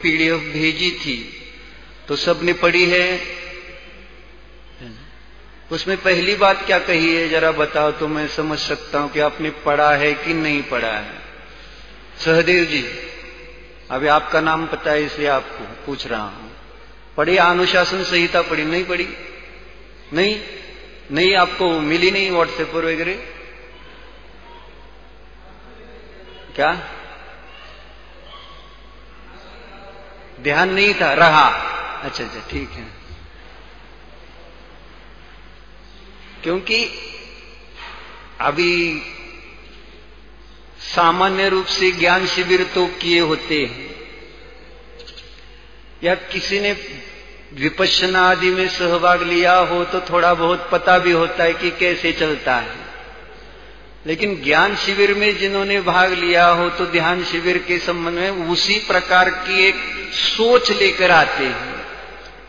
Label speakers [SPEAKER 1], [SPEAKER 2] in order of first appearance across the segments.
[SPEAKER 1] PDF भेजी थी तो सबने पढ़ी है। उसमें पहली बात क्या कही है जरा बताओ तो मैं समझ सकता हूं कि आपने पढ़ा है कि नहीं पढ़ा है। सहदेव जी, अभी आपका नाम पता है इसलिए आपको पूछ रहा हूं। पढ़ी अनुशासन संहिता? पढ़ी? नहीं पढ़ी? नहीं आपको मिली नहीं व्हाट्सएप पर वगैरह? क्या ध्यान नहीं था? रहा? अच्छा ठीक है। क्योंकि अभी सामान्य रूप से ज्ञान शिविर तो किए होते हैं, या किसी ने विपश्यना आदि में सहभाग लिया हो तो थोड़ा बहुत पता भी होता है कि कैसे चलता है। लेकिन ज्ञान शिविर में जिन्होंने भाग लिया हो तो ध्यान शिविर के संबंध में उसी प्रकार की एक सोच लेकर आते हैं।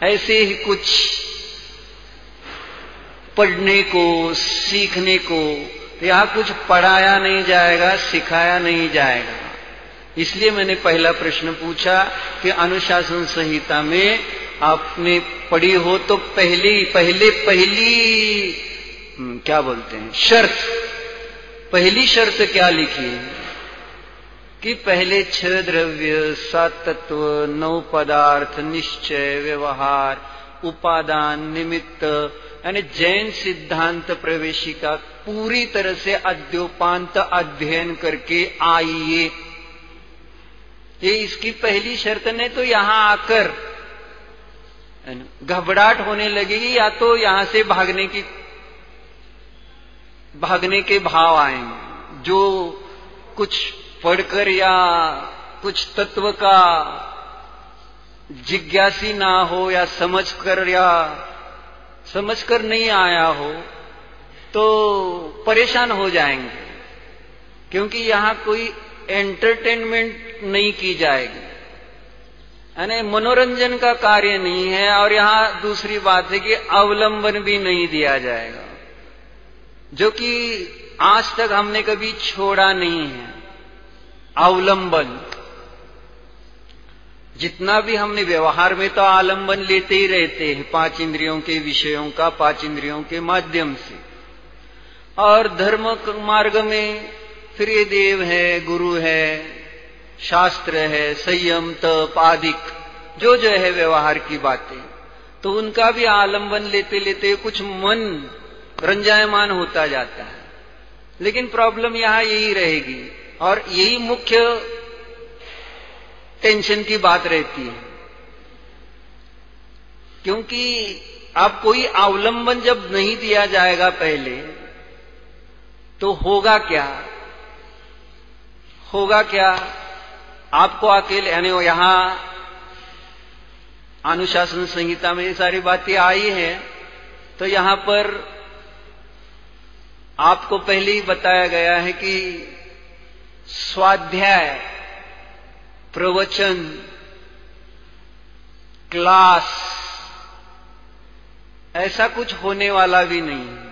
[SPEAKER 1] ऐसे ही कुछ पढ़ने को, सीखने को यहां कुछ पढ़ाया नहीं जाएगा, सिखाया नहीं जाएगा। इसलिए मैंने पहला प्रश्न पूछा कि अनुशासन संहिता में आपने पढ़ी हो तो पहली क्या बोलते हैं शर्त, पहली शर्त क्या लिखी है कि पहले 6 द्रव्य, 7 तत्व, 9 पदार्थ, निश्चय, व्यवहार, उपादान, निमित्त, यानी जैन सिद्धांत प्रवेशिका पूरी तरह से अद्योपांत अध्ययन करके आइए। ये इसकी पहली शर्त। नहीं तो यहां आकर घबराहट होने लगेगी, या तो यहां से भागने के भाव आएंगे। जो कुछ पढ़कर या कुछ तत्व का जिज्ञासी ना हो, या समझकर नहीं आया हो तो परेशान हो जाएंगे, क्योंकि यहां कोई एंटरटेनमेंट नहीं की जाएगी, यानी मनोरंजन का कार्य नहीं है। और यहां दूसरी बात है कि अवलंबन भी नहीं दिया जाएगा, जो कि आज तक हमने कभी छोड़ा नहीं है। अवलंबन जितना भी हमने व्यवहार में तो आलंबन लेते ही रहते हैं 5 इंद्रियों के विषयों का, 5 इंद्रियों के माध्यम से। और धर्म मार्ग में फिर ये देव है, गुरु है, शास्त्र है, संयम, तप आदिक जो है व्यवहार की बातें, तो उनका भी आलंबन लेते लेते कुछ मन रंजायमान होता जाता है। लेकिन प्रॉब्लम यहां यही रहेगी, और यही मुख्य टेंशन की बात रहती है। क्योंकि अब कोई अवलंबन जब नहीं दिया जाएगा पहले, तो होगा क्या? आपको अकेले, यानी यहां अनुशासन संहिता में ये सारी बातें आई हैं, तो यहां पर आपको पहले ही बताया गया है कि स्वाध्याय, प्रवचन, क्लास ऐसा कुछ होने वाला भी नहीं है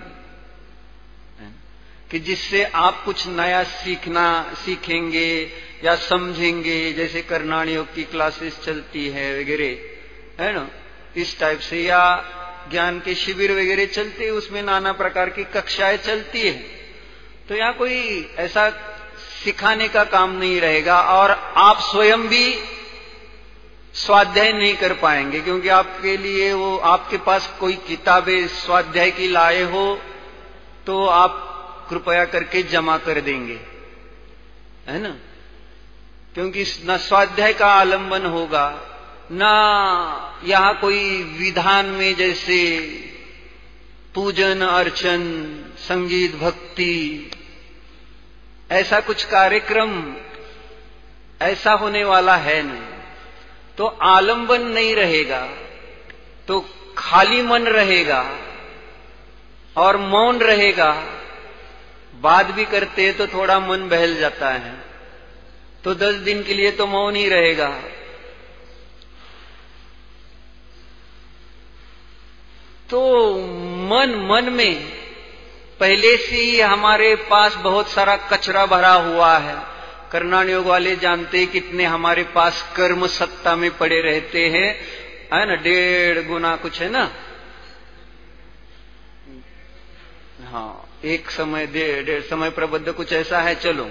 [SPEAKER 1] कि जिससे आप कुछ नया सीखेंगे या समझेंगे। जैसे कर्नाण योग की क्लासेस चलती है वगैरह, है ना, इस टाइप से, या ज्ञान के शिविर वगैरह चलते हैं, उसमें नाना प्रकार की कक्षाएं चलती है। तो यहां कोई ऐसा सिखाने का काम नहीं रहेगा, और आप स्वयं भी स्वाध्याय नहीं कर पाएंगे, क्योंकि आपके लिए वो आपके पास कोई किताबें स्वाध्याय की लाए हो तो आप कृपया करके जमा कर देंगे, है ना। क्योंकि न स्वाध्याय का आलंबन होगा, न यहां कोई विधान में जैसे पूजन अर्चन, संगीत, भक्ति, ऐसा कुछ कार्यक्रम ऐसा होने वाला है नहीं। तो आलंबन नहीं रहेगा, तो खाली मन रहेगा और मौन रहेगा। बात भी करते हैं तो थोड़ा मन बहल जाता है, तो 10 दिन के लिए तो मौन ही रहेगा। तो मन में पहले से ही हमारे पास बहुत सारा कचरा भरा हुआ है। कर्णाण योग वाले जानते हैं कितने हमारे पास कर्म सत्ता में पड़े रहते हैं, है ना, 1.5 गुना कुछ है ना, हाँ, एक समय 1.5 समय प्रबद्ध कुछ ऐसा है। चलो,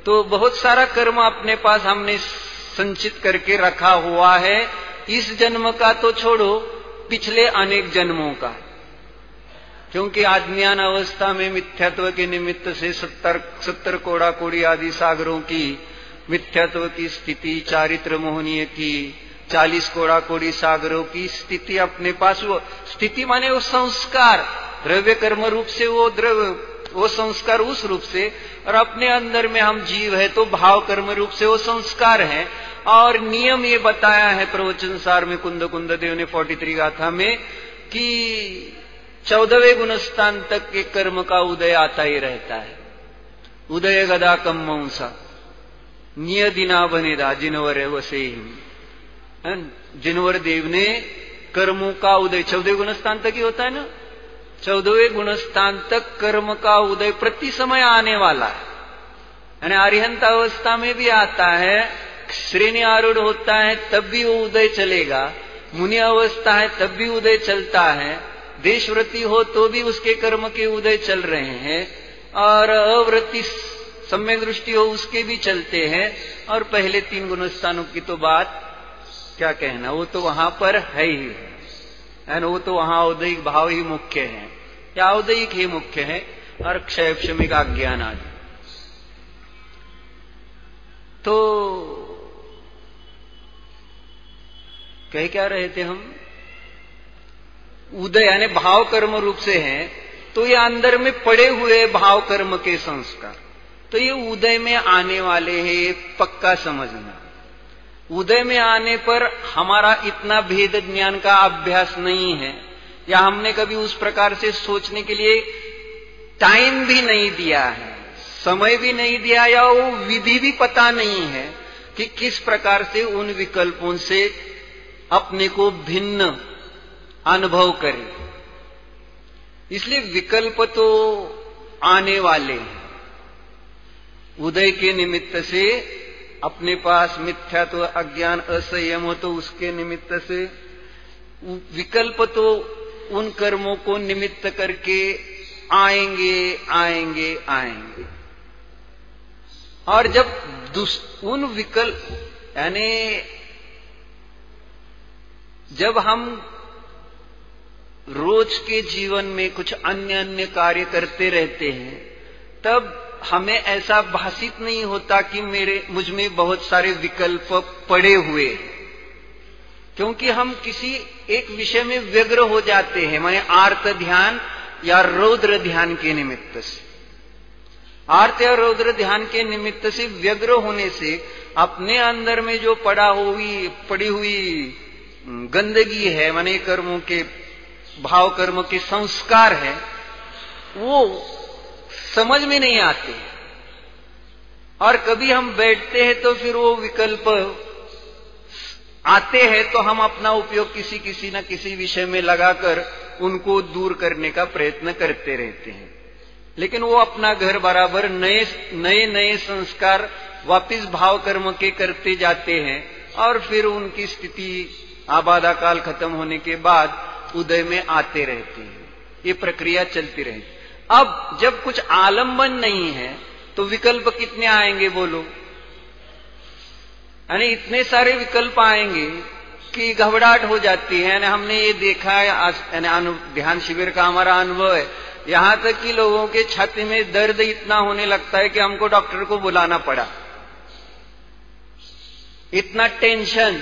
[SPEAKER 1] तो बहुत सारा कर्म अपने पास हमने संचित करके रखा हुआ है, इस जन्म का तो छोड़ो, पिछले अनेक जन्मों का। क्योंकि आज्ञान अवस्था में मिथ्यात्व के निमित्त से 70 कोड़ा कोड़ी आदि सागरों की मिथ्यात्व की स्थिति, चारित्र मोहनीय की 40 कोड़ा कोड़ी सागरों की स्थिति अपने पास, वो स्थिति माने वो संस्कार, द्रव्य कर्म रूप से वो द्रव्य, वो संस्कार उस रूप से, और अपने अंदर में हम जीव है तो भाव कर्म रूप से वो संस्कार है। और नियम ये बताया है प्रवचन सार में कुंद कुंद देव ने 43 गाथा में कि 14वें गुणस्थान तक के कर्म का उदय आता ही रहता है। उदय गदा कम मंसा नियदिना बनेदा जिनवर वसे, जिनवर देव ने कर्मों का उदय 14वें गुणस्थान तक ही होता है ना, 14वें गुणस्थान तक कर्म का उदय प्रति समय आने वाला है। यानी अरिहंत अवस्था में भी आता है, श्रेणी आरूढ़ होता है तब भी वो उदय चलेगा, मुनि अवस्था है तब भी उदय चलता है, देशव्रति हो तो भी उसके कर्म के उदय चल रहे हैं, और अव्रति सम्यक दृष्टि हो उसके भी चलते हैं। और पहले 3 गुणस्थानों की तो बात क्या कहना, वो तो वहां पर है ही है ना, वो तो वहां औदयिक भाव ही मुख्य है, या औदयिक ही मुख्य है, और क्षय क्षमिक अज्ञान आदि। तो कह क्या रहे थे हम, उदय यानी भाव कर्म रूप से हैं, तो ये अंदर में पड़े हुए भाव कर्म के संस्कार, तो ये उदय में आने वाले हैं, ये पक्का समझना। उदय में आने पर हमारा इतना भेद ज्ञान का अभ्यास नहीं है, या हमने कभी उस प्रकार से सोचने के लिए टाइम भी नहीं दिया है, समय भी नहीं दिया, या वो विधि भी पता नहीं है कि किस प्रकार से उन विकल्पों से अपने को भिन्न अनुभव करें। इसलिए विकल्प तो आने वाले हैं। उदय के निमित्त से अपने पास मिथ्यात्व अज्ञान असंयम हो तो उसके निमित्त से विकल्प तो उन कर्मों को निमित्त करके आएंगे आएंगे आएंगे। और जब उन विकल्प यानी जब हम रोज के जीवन में कुछ अन्य अन्य कार्य करते रहते हैं, तब हमें ऐसा भासित नहीं होता कि मुझ में बहुत सारे विकल्प पड़े हुए हैं, क्योंकि हम किसी एक विषय में व्यग्र हो जाते हैं, माने आर्त ध्यान या रौद्र ध्यान के निमित्त से। आर्त या रौद्र ध्यान के निमित्त से व्यग्र होने से अपने अंदर में जो पड़ी हुई गंदगी है, माने कर्मों के भाव कर्म के संस्कार है, वो समझ में नहीं आते। और कभी हम बैठते हैं तो फिर वो विकल्प आते हैं, तो हम अपना उपयोग किसी न किसी विषय में लगाकर उनको दूर करने का प्रयत्न करते रहते हैं। लेकिन वो अपना घर बराबर नए संस्कार वापिस भाव कर्म के करते जाते हैं, और फिर उनकी स्थिति आबादा काल खत्म होने के बाद उदय में आते रहते हैं। ये प्रक्रिया चलती रहती। अब जब कुछ आलंबन नहीं है तो विकल्प कितने आएंगे बोलो? यानी इतने सारे विकल्प आएंगे कि घबराहट हो जाती है। यानी हमने ये देखा है, यानी ध्यान शिविर का हमारा अनुभव है, यहां तक कि लोगों के छाती में दर्द इतना होने लगता है कि हमको डॉक्टर को बुलाना पड़ा, इतना टेंशन।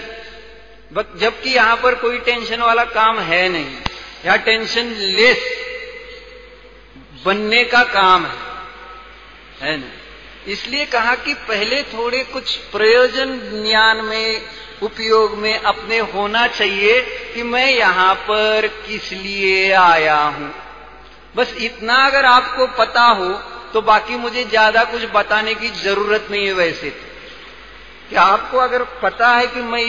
[SPEAKER 1] जबकि यहां पर कोई टेंशन वाला काम है नहीं, यह टेंशन लेस बनने का काम है ना। इसलिए कहा कि पहले थोड़े कुछ प्रयोजन ज्ञान में उपयोग में अपने होना चाहिए कि मैं यहां पर किस लिए आया हूं। बस इतना अगर आपको पता हो तो बाकी मुझे ज्यादा कुछ बताने की जरूरत नहीं है। वैसे कि आपको अगर पता है कि मैं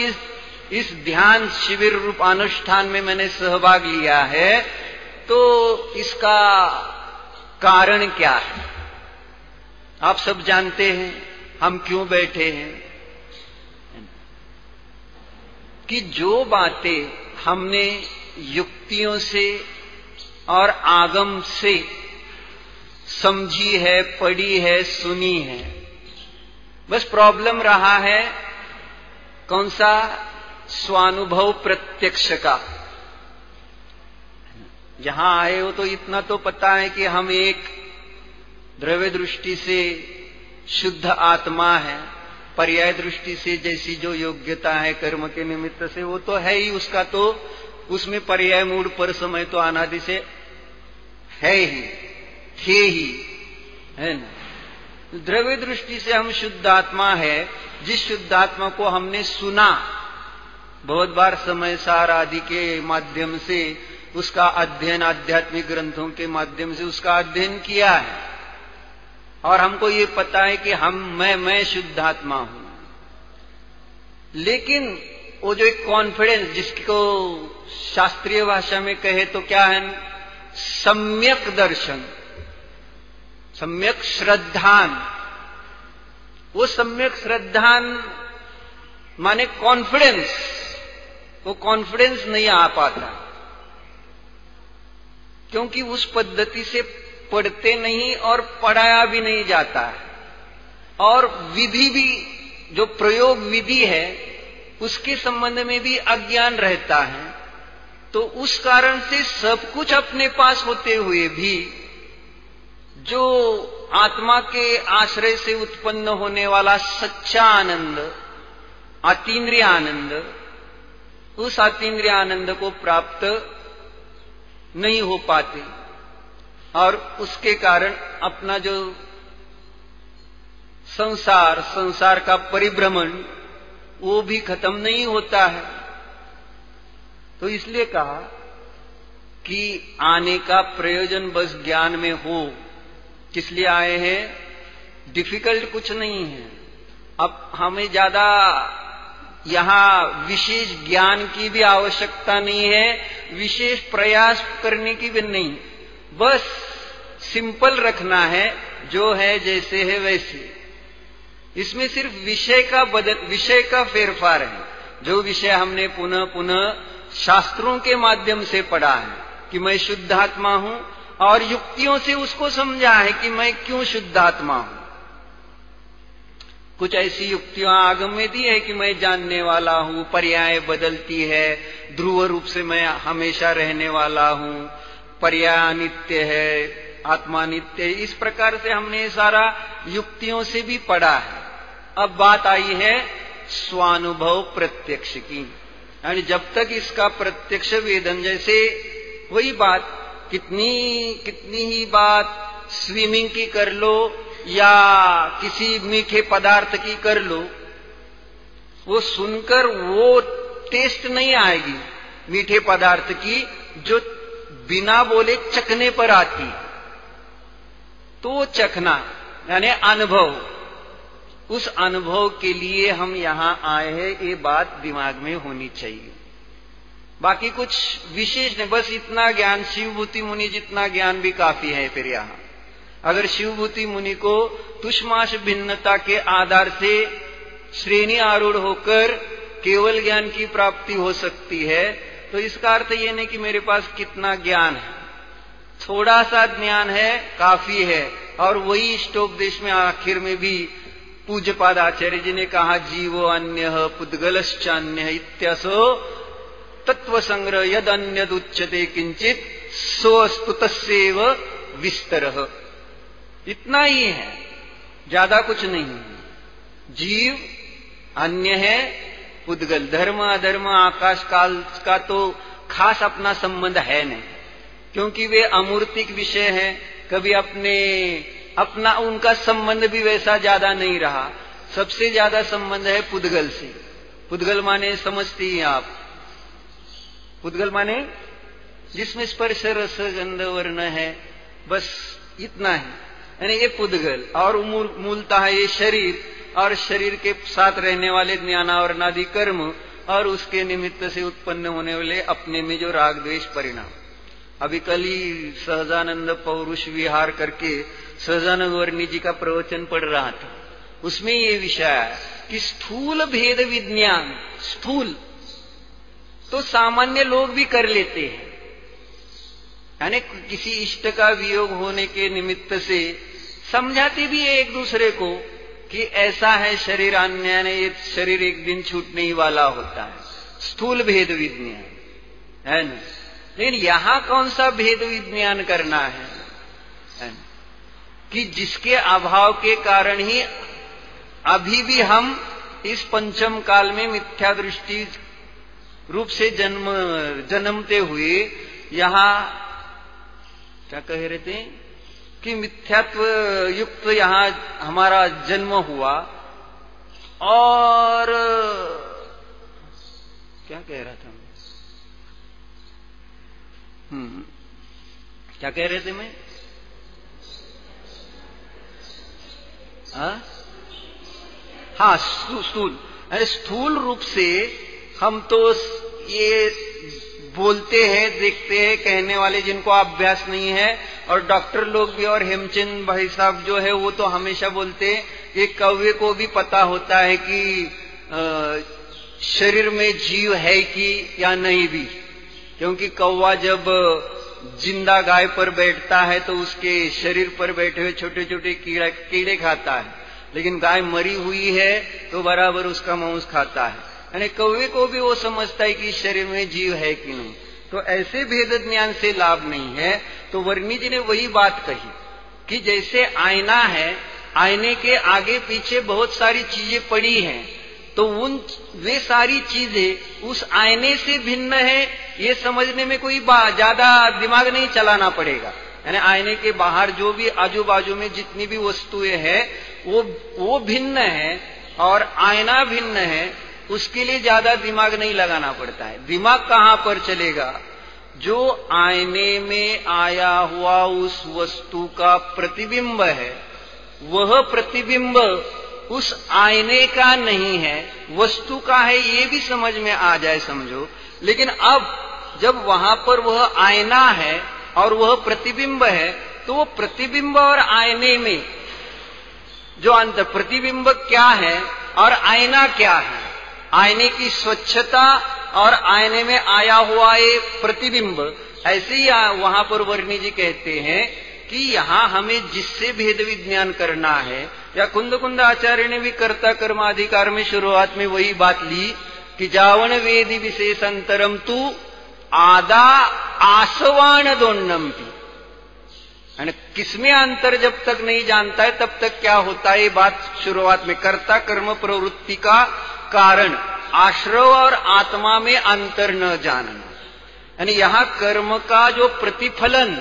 [SPEAKER 1] इस ध्यान शिविर रूप अनुष्ठान में मैंने सहभाग लिया है, तो इसका कारण क्या है आप सब जानते हैं, हम क्यों बैठे हैं, कि जो बातें हमने युक्तियों से और आगम से समझी है, पढ़ी है, सुनी है, बस प्रॉब्लम रहा है कौन सा, स्वानुभव प्रत्यक्ष का। जहां आए हो तो इतना तो पता है कि हम एक द्रव्य दृष्टि से शुद्ध आत्मा है, पर्याय दृष्टि से जैसी जो योग्यता है कर्म के निमित्त से वो तो है ही, उसका तो उसमें पर्याय मूड पर समय तो अनादि से है ही, थे ही, है ना। द्रव्य दृष्टि से हम शुद्ध आत्मा है, जिस शुद्ध आत्मा को हमने सुना बहुत बार समय सार आदि के माध्यम से, उसका अध्ययन आध्यात्मिक ग्रंथों के माध्यम से उसका अध्ययन किया है, और हमको ये पता है कि मैं शुद्धात्मा हूं। लेकिन वो जो एक कॉन्फिडेंस, जिसको शास्त्रीय भाषा में कहे तो क्या है, सम्यक दर्शन, सम्यक श्रद्धान। वो सम्यक श्रद्धान माने कॉन्फिडेंस, वो कॉन्फिडेंस नहीं आ पाता, क्योंकि उस पद्धति से पढ़ते नहीं और पढ़ाया भी नहीं जाता है, और विधि भी जो प्रयोग विधि है उसके संबंध में भी अज्ञान रहता है। तो उस कारण से सब कुछ अपने पास होते हुए भी जो आत्मा के आश्रय से उत्पन्न होने वाला सच्चा आनंद, अतीन्द्रिय आनंद, उस अतीन्द्रिय आनंद को प्राप्त नहीं हो पाते, और उसके कारण अपना जो संसार का परिभ्रमण वो भी खत्म नहीं होता है। तो इसलिए कहा कि आने का प्रयोजन बस ज्ञान में हो। किस लिए आए हैं, डिफिकल्ट कुछ नहीं है। अब हमें ज्यादा यहां विशेष ज्ञान की भी आवश्यकता नहीं है, विशेष प्रयास करने की भी नहीं, बस सिंपल रखना है, जो है जैसे है वैसे। इसमें सिर्फ विषय का फेरफार है। जो विषय हमने पुनः पुनः शास्त्रों के माध्यम से पढ़ा है कि मैं शुद्धात्मा हूं, और युक्तियों से उसको समझा है कि मैं क्यों शुद्धात्मा हूं। कुछ ऐसी युक्तियां आगम में दी है कि मैं जानने वाला हूं, पर्याय बदलती है, ध्रुव रूप से मैं हमेशा रहने वाला हूं, पर्याय नित्य है, आत्मा नित्य है। इस प्रकार से हमने सारा युक्तियों से भी पढ़ा है। अब बात आई है स्वानुभव प्रत्यक्ष की, यानी जब तक इसका प्रत्यक्ष वेदन, जैसे वही बात, कितनी ही बात स्विमिंग की कर लो या किसी मीठे पदार्थ की कर लो, वो सुनकर वो टेस्ट नहीं आएगी मीठे पदार्थ की जो बिना बोले चखने पर आती। तो वो चखना यानी अनुभव, उस अनुभव के लिए हम यहां आए हैं, ये बात दिमाग में होनी चाहिए। बाकी कुछ विशेष नहीं, बस इतना ज्ञान, शिवभूति मुनि जितना ज्ञान भी काफी है। फिर यहां अगर शिवभूति मुनि को तुष्माश भिन्नता के आधार से श्रेणी आरूढ़ होकर केवल ज्ञान की प्राप्ति हो सकती है, तो इसका अर्थ ये नहीं कि मेरे पास कितना ज्ञान है, थोड़ा सा ज्ञान है काफी है। और वही इष्टोपदेश में आखिर में भी पूज्यपाद आचार्य जी ने कहा, जीवो अन्य पुद्गलश्चान्य इत्यसो तत्व संग्रह यद अन्यद उच्यते किंचित सोऽस्तु तस्यैव विस्तरः। इतना ही है, ज्यादा कुछ नहीं। जीव अन्य है, पुद्गल, धर्म अधर्म आकाश काल का तो खास अपना संबंध है नहीं, क्योंकि वे अमूर्तिक विषय हैं। कभी अपना उनका संबंध भी वैसा ज्यादा नहीं रहा। सबसे ज्यादा संबंध है पुद्गल से। पुद्गल माने समझती हैं आप, पुद्गल माने जिसमें स्पर्श रस गंध वर्ण है, बस इतना है, यानी ये पुद्गल। और मूलतः ये शरीर और शरीर के साथ रहने वाले ज्ञानावरणादि कर्म और उसके निमित्त से उत्पन्न होने वाले अपने में जो राग द्वेष परिणाम। अभी कल ही सहजानंद पौरुष विहार करके सहजानंद वर्णी जी का प्रवचन पढ़ रहा था, उसमें ये विषय है कि स्थूल भेद विज्ञान, स्थूल तो सामान्य लोग भी कर लेते हैं, यानी किसी इष्ट का वियोग होने के निमित्त से समझाते भी है एक दूसरे को कि ऐसा है शरीर, अन्य ने ये शरीर एक दिन छूटने ही वाला होता है, स्थूल भेद विज्ञान है ना। लेकिन यहां कौन सा भेद विज्ञान करना है ना? कि जिसके अभाव के कारण ही अभी भी हम इस पंचम काल में मिथ्या दृष्टि रूप से जन्मते हुए यहां क्या कह रहे थे कि मिथ्यात्व युक्त यहां हमारा जन्म हुआ। और क्या कह रहा था मैं? क्या कह रहे थे मैं? हाँ, स्थूल, अरे स्थूल रूप से हम तो ये बोलते हैं, देखते हैं, कहने वाले जिनको अभ्यास नहीं है, और डॉक्टर लोग भी, और हेमचंद भाई साहब जो है वो तो हमेशा बोलते हैं कि कौवे को भी पता होता है कि शरीर में जीव है कि या नहीं भी, क्योंकि कौवा जब जिंदा गाय पर बैठता है तो उसके शरीर पर बैठे हुए छोटे छोटे कीड़े खाता है, लेकिन गाय मरी हुई है तो बराबर उसका मांस खाता है। यानी कौवे को भी वो समझता है कि शरीर में जीव है कि नहीं। तो ऐसे भेद ज्ञान से लाभ नहीं है। तो वर्णी जी ने वही बात कही कि जैसे आईना है, आईने के आगे पीछे बहुत सारी चीजें पड़ी हैं, तो वे सारी चीजें उस आईने से भिन्न है, ये समझने में कोई ज्यादा दिमाग नहीं चलाना पड़ेगा। यानी आईने के बाहर जो भी आजू बाजू में जितनी भी वस्तुएं हैं वो भिन्न है और आईना भिन्न है, उसके लिए ज्यादा दिमाग नहीं लगाना पड़ता है। दिमाग कहां पर चलेगा? जो आईने में आया हुआ उस वस्तु का प्रतिबिंब है, वह प्रतिबिंब उस आईने का नहीं है, वस्तु का है, ये भी समझ में आ जाए समझो। लेकिन अब जब वहां पर वह आईना है और वह प्रतिबिंब है, तो वो प्रतिबिंब और आईने में जो अंतर, प्रतिबिंब क्या है और आईना क्या है, आईने की स्वच्छता और आईने में आया हुआ ये प्रतिबिंब, ऐसे ही वहां पर वर्णी जी कहते हैं कि यहां हमें जिससे भेद विज्ञान करना है, या कुंद आचार्य ने भी कर्ता कर्माधिकार में शुरुआत में वही बात ली कि जावन वेदी विशेषांतरम तू आदा आसवान दोन्नम की, किसमें अंतर जब तक नहीं जानता है तब तक क्या होता है, ये बात शुरुआत में कर्ता कर्म प्रवृत्ति का कारण आश्रव और आत्मा में अंतर न जानना। यानी यहां कर्म का जो प्रतिफलन,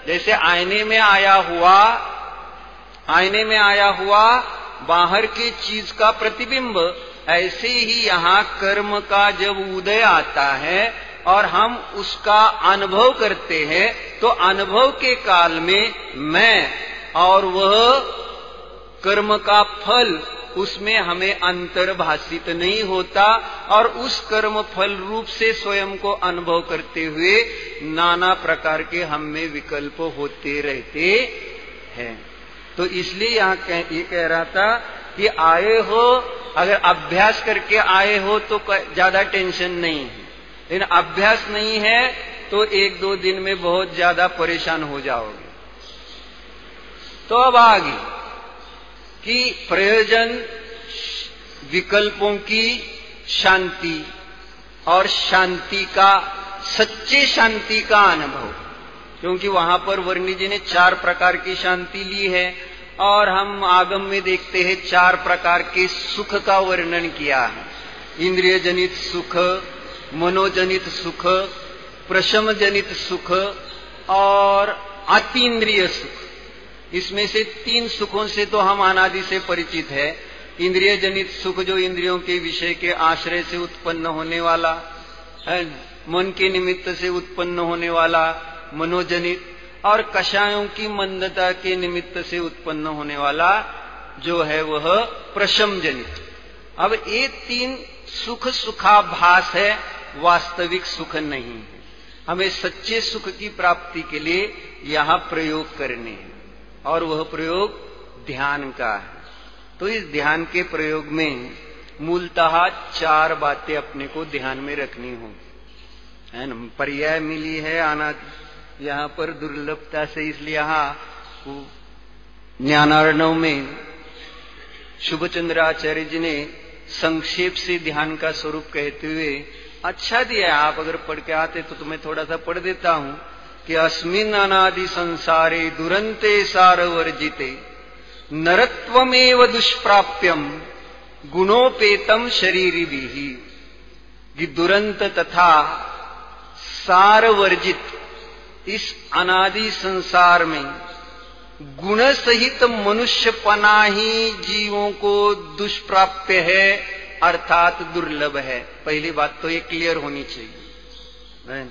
[SPEAKER 1] जैसे आईने में आया हुआ बाहर की चीज का प्रतिबिंब, ऐसे ही यहां कर्म का जब उदय आता है और हम उसका अनुभव करते हैं, तो अनुभव के काल में मैं और वह कर्म का फल, उसमें हमें अंतर्भाषित नहीं होता, और उस कर्म फल रूप से स्वयं को अनुभव करते हुए नाना प्रकार के हम में विकल्प होते रहते हैं। तो इसलिए यहाँ ये कह रहा था कि आए हो, अगर अभ्यास करके आए हो तो ज्यादा टेंशन नहीं है, लेकिन अभ्यास नहीं है तो 1-2 दिन में बहुत ज्यादा परेशान हो जाओगे। तो अब आगे कि प्रयोजन विकल्पों की शांति और शांति का, सच्चे शांति का अनुभव, क्योंकि वहां पर वर्णी जी ने 4 प्रकार की शांति ली है, और हम आगम में देखते हैं 4 प्रकार के सुख का वर्णन किया है। इंद्रिय जनित सुख, मनोजनित सुख, प्रशम जनित सुख और अतीन्द्रिय सुख। इसमें से 3 सुखों से तो हम अनादि से परिचित है। इंद्रिय जनित सुख जो इंद्रियों के विषय के आश्रय से उत्पन्न होने वाला है, मन के निमित्त से उत्पन्न होने वाला मनोजनित, और कषायों की मंदता के निमित्त से उत्पन्न होने वाला जो है वह प्रशम जनित। अब ये 3 सुख सुखाभास है, वास्तविक सुख नहीं है। हमें सच्चे सुख की प्राप्ति के लिए यहां प्रयोग करने हैं, और वह प्रयोग ध्यान का है। तो इस ध्यान के प्रयोग में मूलतः 4 बातें अपने को ध्यान में रखनी हो, है ना। पर्याय मिली है आना यहाँ पर दुर्लभता से, इसलिए यहाँ ज्ञानार्णव में शुभचंद्राचार्य जी ने संक्षेप से ध्यान का स्वरूप कहते हुए अच्छा दिया। आप अगर पढ़ के आते तो तुम्हें थोड़ा सा पढ़ देता हूं कि अस्मिन् अनादि संसारे दुरंते सारवर्जिते नरत्वमेव दुष्प्राप्यम गुणोपेतम शरीरिभिः। कि दुरंत तथा सारवर्जित इस अनादि संसार में गुण सहित मनुष्यपना ही जीवों को दुष्प्राप्य है, अर्थात दुर्लभ है। पहली बात तो ये क्लियर होनी चाहिए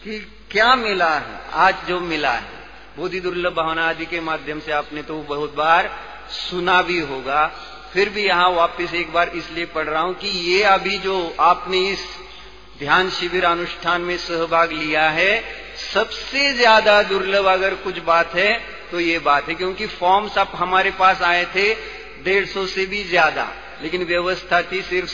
[SPEAKER 1] कि क्या मिला है, आज जो मिला है बोधि दुर्लभ भावना आदि के माध्यम से आपने तो बहुत बार सुना भी होगा, फिर भी यहां वापस एक बार इसलिए पढ़ रहा हूं कि ये अभी जो आपने इस ध्यान शिविर अनुष्ठान में सहभाग लिया है, सबसे ज्यादा दुर्लभ अगर कुछ बात है तो ये बात है। क्योंकि फॉर्म्स अब हमारे पास आए थे 150 से भी ज्यादा, लेकिन व्यवस्था थी सिर्फ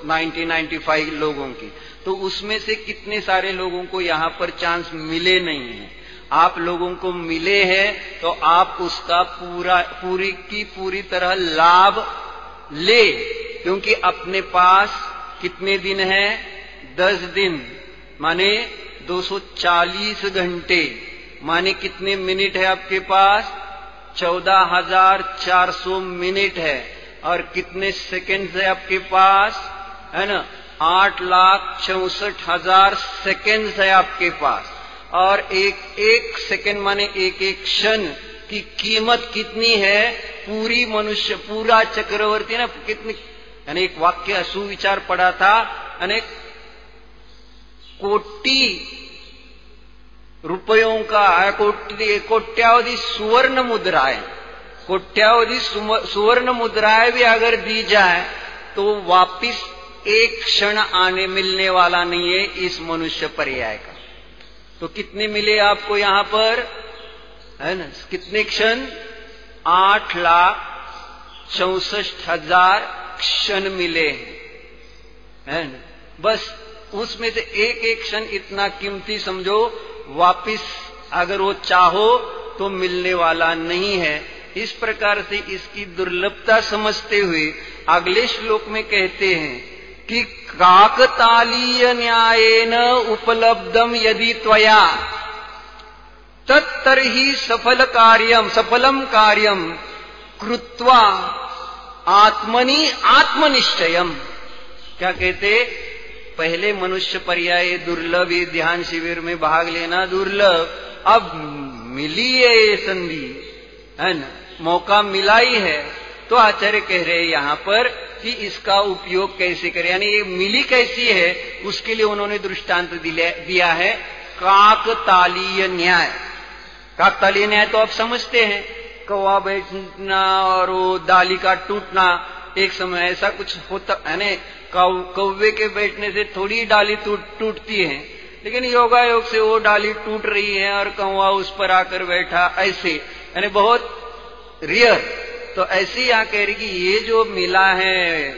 [SPEAKER 1] 95 लोगों की, तो उसमें से कितने सारे लोगों को यहाँ पर चांस मिले नहीं है। आप लोगों को मिले हैं तो आप उसका पूरी तरह लाभ ले, क्योंकि अपने पास कितने दिन है, 10 दिन माने 240 घंटे, माने कितने मिनट है आपके पास, 14,400 मिनट है, और कितने सेकंड है आपके पास, है ना, 8,64,000 सेकंड है आपके पास। और एक सेकंड माने एक क्षण की कीमत कितनी है, पूरा चक्रवर्ती ना कितनी, यानी एक वाक्य सुविचार पढ़ा था, यानी कोटि रुपयों का कोट्यावधि सुवर्ण मुद्राएं, कोट्यावधि सुवर्ण मुद्राएं भी अगर दी जाए तो वापिस एक क्षण आने मिलने वाला नहीं है इस मनुष्य पर्याय का। तो कितने मिले आपको यहां पर, है ना, कितने क्षण, 8,64,000 क्षण मिले हैं ना। बस उसमें से एक क्षण इतना कीमती समझो, वापिस अगर वो चाहो तो मिलने वाला नहीं है। इस प्रकार से इसकी दुर्लभता समझते हुए अगले श्लोक में कहते हैं कि काकतालीय न्यायेन उपलब्धम यदि त्वया तत्तर्हि सफलम कार्यम कृत्वा आत्मनि आत्मनिश्चयम। क्या कहते, पहले मनुष्य पर्याय दुर्लभ, ये ध्यान शिविर में भाग लेना दुर्लभ, अब मिली है ये संधि, है ना, मौका मिला ही है, तो आचार्य कह रहे हैं यहां पर कि इसका उपयोग कैसे करें, यानी ये मिली कैसी है उसके लिए उन्होंने दृष्टांत दिया है काकतालीय न्याय। काकतालीय न्याय तो आप समझते हैं, कौवा बैठना और वो डाली का टूटना, एक समय ऐसा कुछ होता है ना, कौवे के बैठने से थोड़ी डाली टूटती है, लेकिन योगा योग से वो डाली टूट रही है और कौवा उस पर आकर बैठा, ऐसे यानी बहुत रियर। तो ऐसे यहाँ कह रही कि ये जो मिला है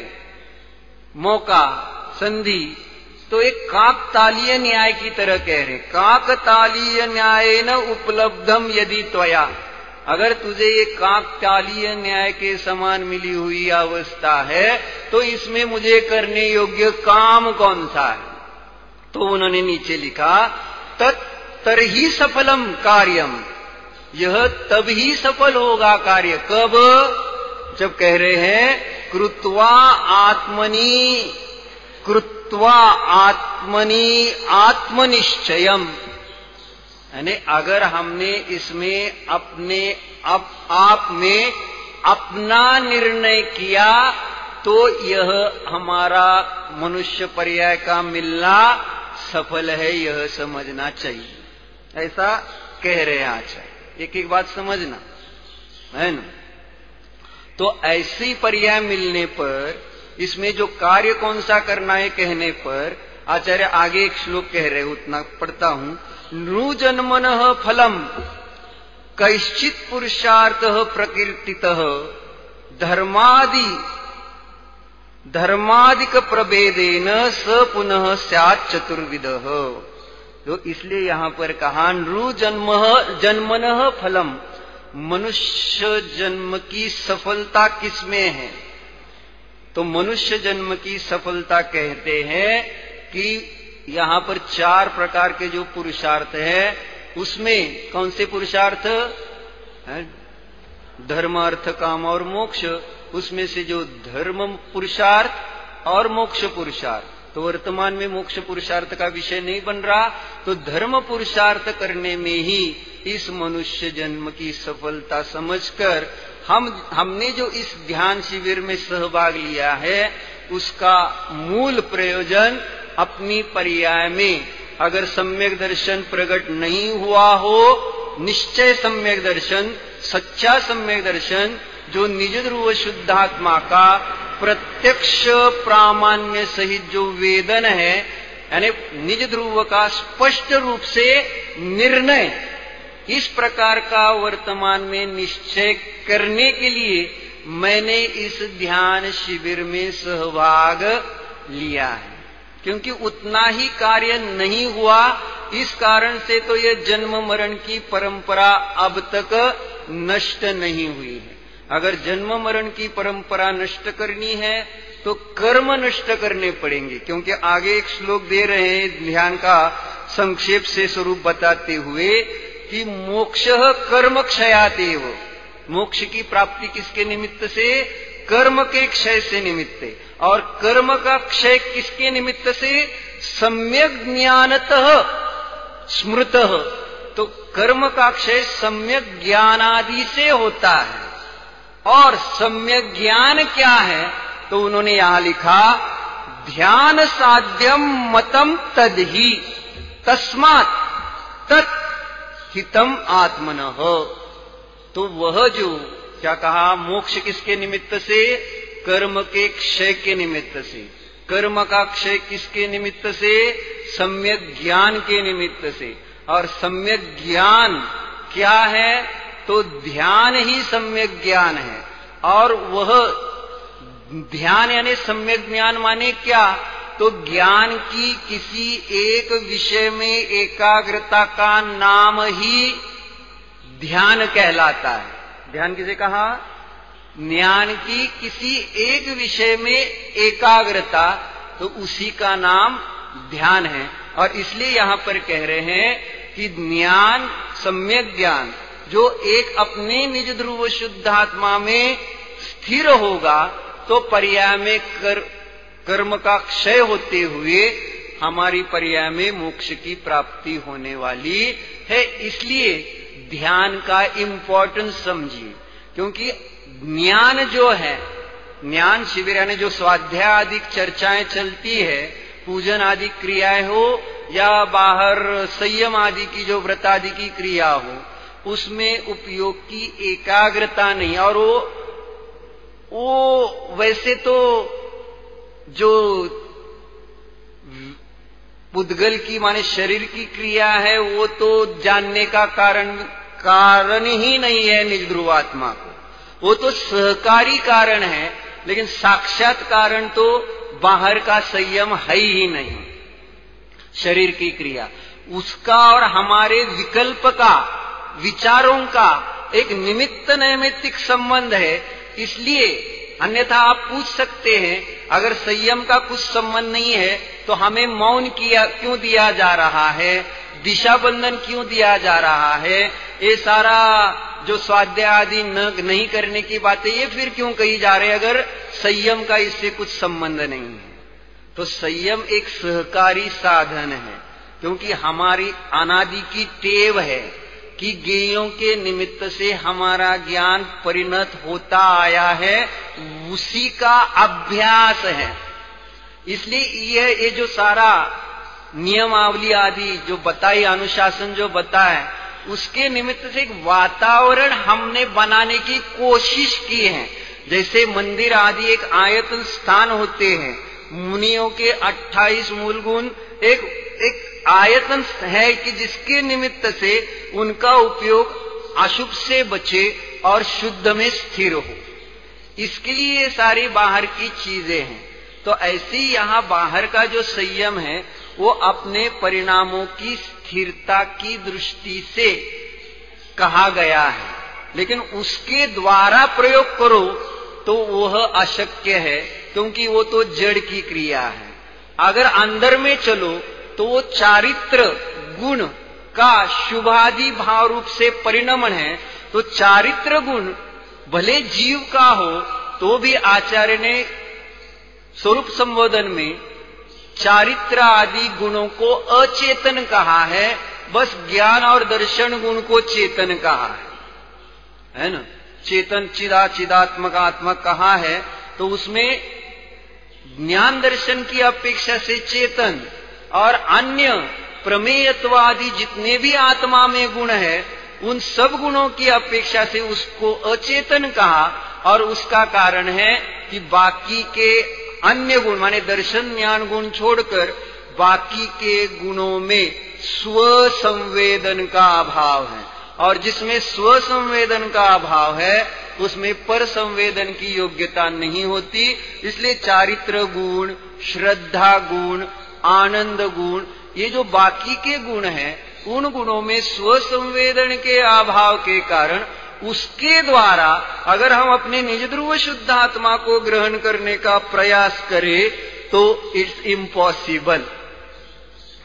[SPEAKER 1] मौका, संधि, तो एक काकतालीय न्याय की तरह कह रहे, काकतालीय न्याय न उपलब्धम यदि त्वया, अगर तुझे ये काकतालीय न्याय के समान मिली हुई अवस्था है तो इसमें मुझे करने योग्य काम कौन सा है। तो उन्होंने नीचे लिखा तत्तर्हि सफलम कार्यम, यह तभी सफल होगा कार्य, कब, जब कह रहे हैं कृत्वा आत्मनि आत्मनिश्चयम, यानी अगर हमने इसमें अपने आप में अपना निर्णय किया तो यह हमारा मनुष्य पर्याय का मिलना सफल है, यह समझना चाहिए। ऐसा कह रहे हैं आचार्य, एक एक बात समझना है ना। तो ऐसी पर्याय मिलने पर, इसमें जो कार्य कौन सा करना है कहने पर आचार्य आगे एक श्लोक कह रहे, उतना पढ़ता हूं, नृजन्मनः फलम कैश्चित् पुरुषार्थः प्रकीर्तितः धर्मादिक प्रभेदेन स पुनः स्यात् चतुर्विधः। तो इसलिए यहां पर कहा नृ जन्मनः फलम, मनुष्य जन्म की सफलता किसमें है? तो मनुष्य जन्म की सफलता कहते हैं कि यहां पर 4 प्रकार के जो पुरुषार्थ है, उसमें कौन से पुरुषार्थ? धर्म अर्थ काम और मोक्ष। उसमें से जो धर्म पुरुषार्थ और मोक्ष पुरुषार्थ, तो वर्तमान में मोक्ष पुरुषार्थ का विषय नहीं बन रहा, तो धर्म पुरुषार्थ करने में ही इस मनुष्य जन्म की सफलता समझकर हमने जो इस ध्यान शिविर में सहभाग लिया है, उसका मूल प्रयोजन अपनी पर्याय में अगर सम्यक दर्शन प्रकट नहीं हुआ हो, निश्चय सम्यक दर्शन, सच्चा सम्यक दर्शन, जो निज ध्रुव शुद्धात्मा का प्रत्यक्ष प्रामाण्य सहित जो वेदन है, यानी निज ध्रुव का स्पष्ट रूप से निर्णय, इस प्रकार का वर्तमान में निश्चय करने के लिए मैंने इस ध्यान शिविर में सहभाग लिया है। क्योंकि उतना ही कार्य नहीं हुआ, इस कारण से तो ये जन्म मरण की परंपरा अब तक नष्ट नहीं हुई है। अगर जन्म मरण की परंपरा नष्ट करनी है तो कर्म नष्ट करने पड़ेंगे। क्योंकि आगे एक श्लोक दे रहे हैं ध्यान का संक्षेप से स्वरूप बताते हुए कि मोक्ष कर्म क्षयातेव, मोक्ष की प्राप्ति किसके निमित्त से? कर्म के क्षय से निमित्त है। और कर्म का क्षय किसके निमित्त से? सम्यक ज्ञानतः स्मृतः। तो कर्म का क्षय सम्यक ज्ञानादि से होता है। और सम्यक ज्ञान क्या है? तो उन्होंने यहां लिखा ध्यान साध्यम मतम तदहि तस्मात् तत् हितम आत्मनः। तो वह जो क्या कहा, मोक्ष किसके निमित्त से? कर्म के क्षय के निमित्त से। कर्म का क्षय किसके निमित्त से? सम्यक ज्ञान के निमित्त से। और सम्यक ज्ञान क्या है? तो ध्यान ही सम्यक ज्ञान है। और वह ध्यान यानी सम्यक ज्ञान माने क्या? तो ज्ञान की किसी एक विषय में एकाग्रता का नाम ही ध्यान कहलाता है। ध्यान किसे कहा? ज्ञान की किसी एक विषय में एकाग्रता, तो उसी का नाम ध्यान है। और इसलिए यहां पर कह रहे हैं कि ज्ञान, सम्यक ज्ञान जो एक अपने निज ध्रुव शुद्धात्मा में स्थिर होगा, तो पर्याय में कर्म का क्षय होते हुए हमारी पर्याय में मोक्ष की प्राप्ति होने वाली है। इसलिए ध्यान का इंपॉर्टेंस समझिए। क्योंकि ज्ञान जो है, ज्ञान शिविर यानी जो स्वाध्याय आदि चर्चाएं चलती है, पूजन आदि क्रियाएं हो या बाहर संयम आदि की जो व्रत आदि की क्रिया हो, उसमें उपयोग की एकाग्रता नहीं। और वो वैसे तो जो पुद्गल की माने शरीर की क्रिया है, वो तो जानने का कारण ही नहीं है निज ध्रुवात्मा को, वो तो सहकारी कारण है। लेकिन साक्षात कारण तो बाहर का संयम है ही नहीं। शरीर की क्रिया उसका और हमारे विकल्प का, विचारों का एक निमित्त नैमित्तिक संबंध है। इसलिए अन्यथा आप पूछ सकते हैं, अगर संयम का कुछ संबंध नहीं है तो हमें मौन क्यों दिया जा रहा है, दिशा बंधन क्यों दिया जा रहा है, ये सारा जो स्वाध्याय आदि नहीं करने की बातें ये फिर क्यों कही जा रही है, अगर संयम का इससे कुछ संबंध नहीं है। तो संयम एक सहकारी साधन है। क्योंकि हमारी अनादि की टेव है कि ज्ञेयों के निमित्त से हमारा ज्ञान परिणत होता आया है, उसी का अभ्यास है। इसलिए ये जो सारा नियमावली आदि जो बताई, अनुशासन जो बताए, उसके निमित्त से एक वातावरण हमने बनाने की कोशिश की है। जैसे मंदिर आदि एक आयतन स्थान होते हैं, मुनियों के 28 मूल गुण एक आयतन है कि जिसके निमित्त से उनका उपयोग अशुभ से बचे और शुद्ध में स्थिर हो। इसके लिए ये सारी बाहर की चीजें हैं। तो ऐसे ही यहाँ बाहर का जो संयम है वो अपने परिणामों की स्थिरता की दृष्टि से कहा गया है, लेकिन उसके द्वारा प्रयोग करो तो वह अशक्य है, क्योंकि वो तो जड़ की क्रिया है। अगर अंदर में चलो तो वो चारित्र गुण का शुभादि भाव रूप से परिणमन है। तो चारित्र गुण भले जीव का हो तो भी आचार्य ने स्वरूप संबोधन में चारित्र आदि गुणों को अचेतन कहा है, बस ज्ञान और दर्शन गुण को चेतन कहा है ना। चेतन चिदात्मक आत्मक कहा है, तो उसमें ज्ञान दर्शन की अपेक्षा से चेतन और अन्य प्रमेयत्वादि जितने भी आत्मा में गुण है उन सब गुणों की अपेक्षा से उसको अचेतन कहा। और उसका कारण है कि बाकी के अन्य गुण माने दर्शन ज्ञान गुण छोड़कर बाकी के गुणों में स्व संवेदन का अभाव है, और जिसमें स्व संवेदन का अभाव है उसमें पर संवेदन की योग्यता नहीं होती। इसलिए चारित्र गुण, श्रद्धा गुण, आनंद गुण, ये जो बाकी के गुण हैं उन गुणों में स्व संवेदन के अभाव के कारण उसके द्वारा अगर हम अपने निज ध्रुव शुद्ध आत्मा को ग्रहण करने का प्रयास करें तो इट्स इम्पॉसिबल,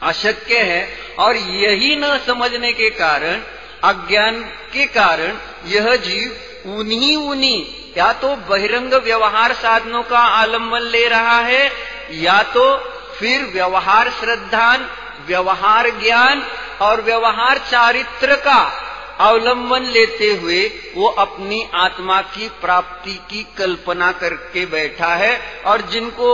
[SPEAKER 1] अशक्य है। और यही न समझने के कारण, अज्ञान के कारण यह जीव उन्हीं या तो बहिरंग व्यवहार साधनों का आलंबन ले रहा है, या तो फिर व्यवहार श्रद्धान, व्यवहार ज्ञान और व्यवहार चारित्र का अवलंबन लेते हुए वो अपनी आत्मा की प्राप्ति की कल्पना करके बैठा है। और जिनको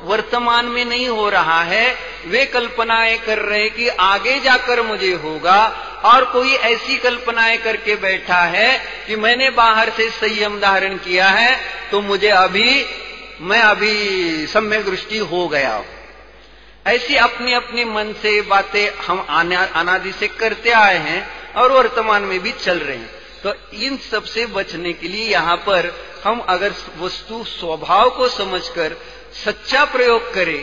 [SPEAKER 1] वर्तमान में नहीं हो रहा है वे कल्पनाएं कर रहे हैं कि आगे जाकर मुझे होगा, और कोई ऐसी कल्पनाएं करके बैठा है कि मैंने बाहर से संयम धारण किया है तो मुझे मैं अभी सम्यक दृष्टि हो गया हूं। ऐसी अपने अपने मन से बातें हम अनादि से करते आए हैं और वर्तमान में भी चल रहे हैं। तो इन सब से बचने के लिए यहाँ पर हम अगर वस्तु स्वभाव को समझकर सच्चा प्रयोग करें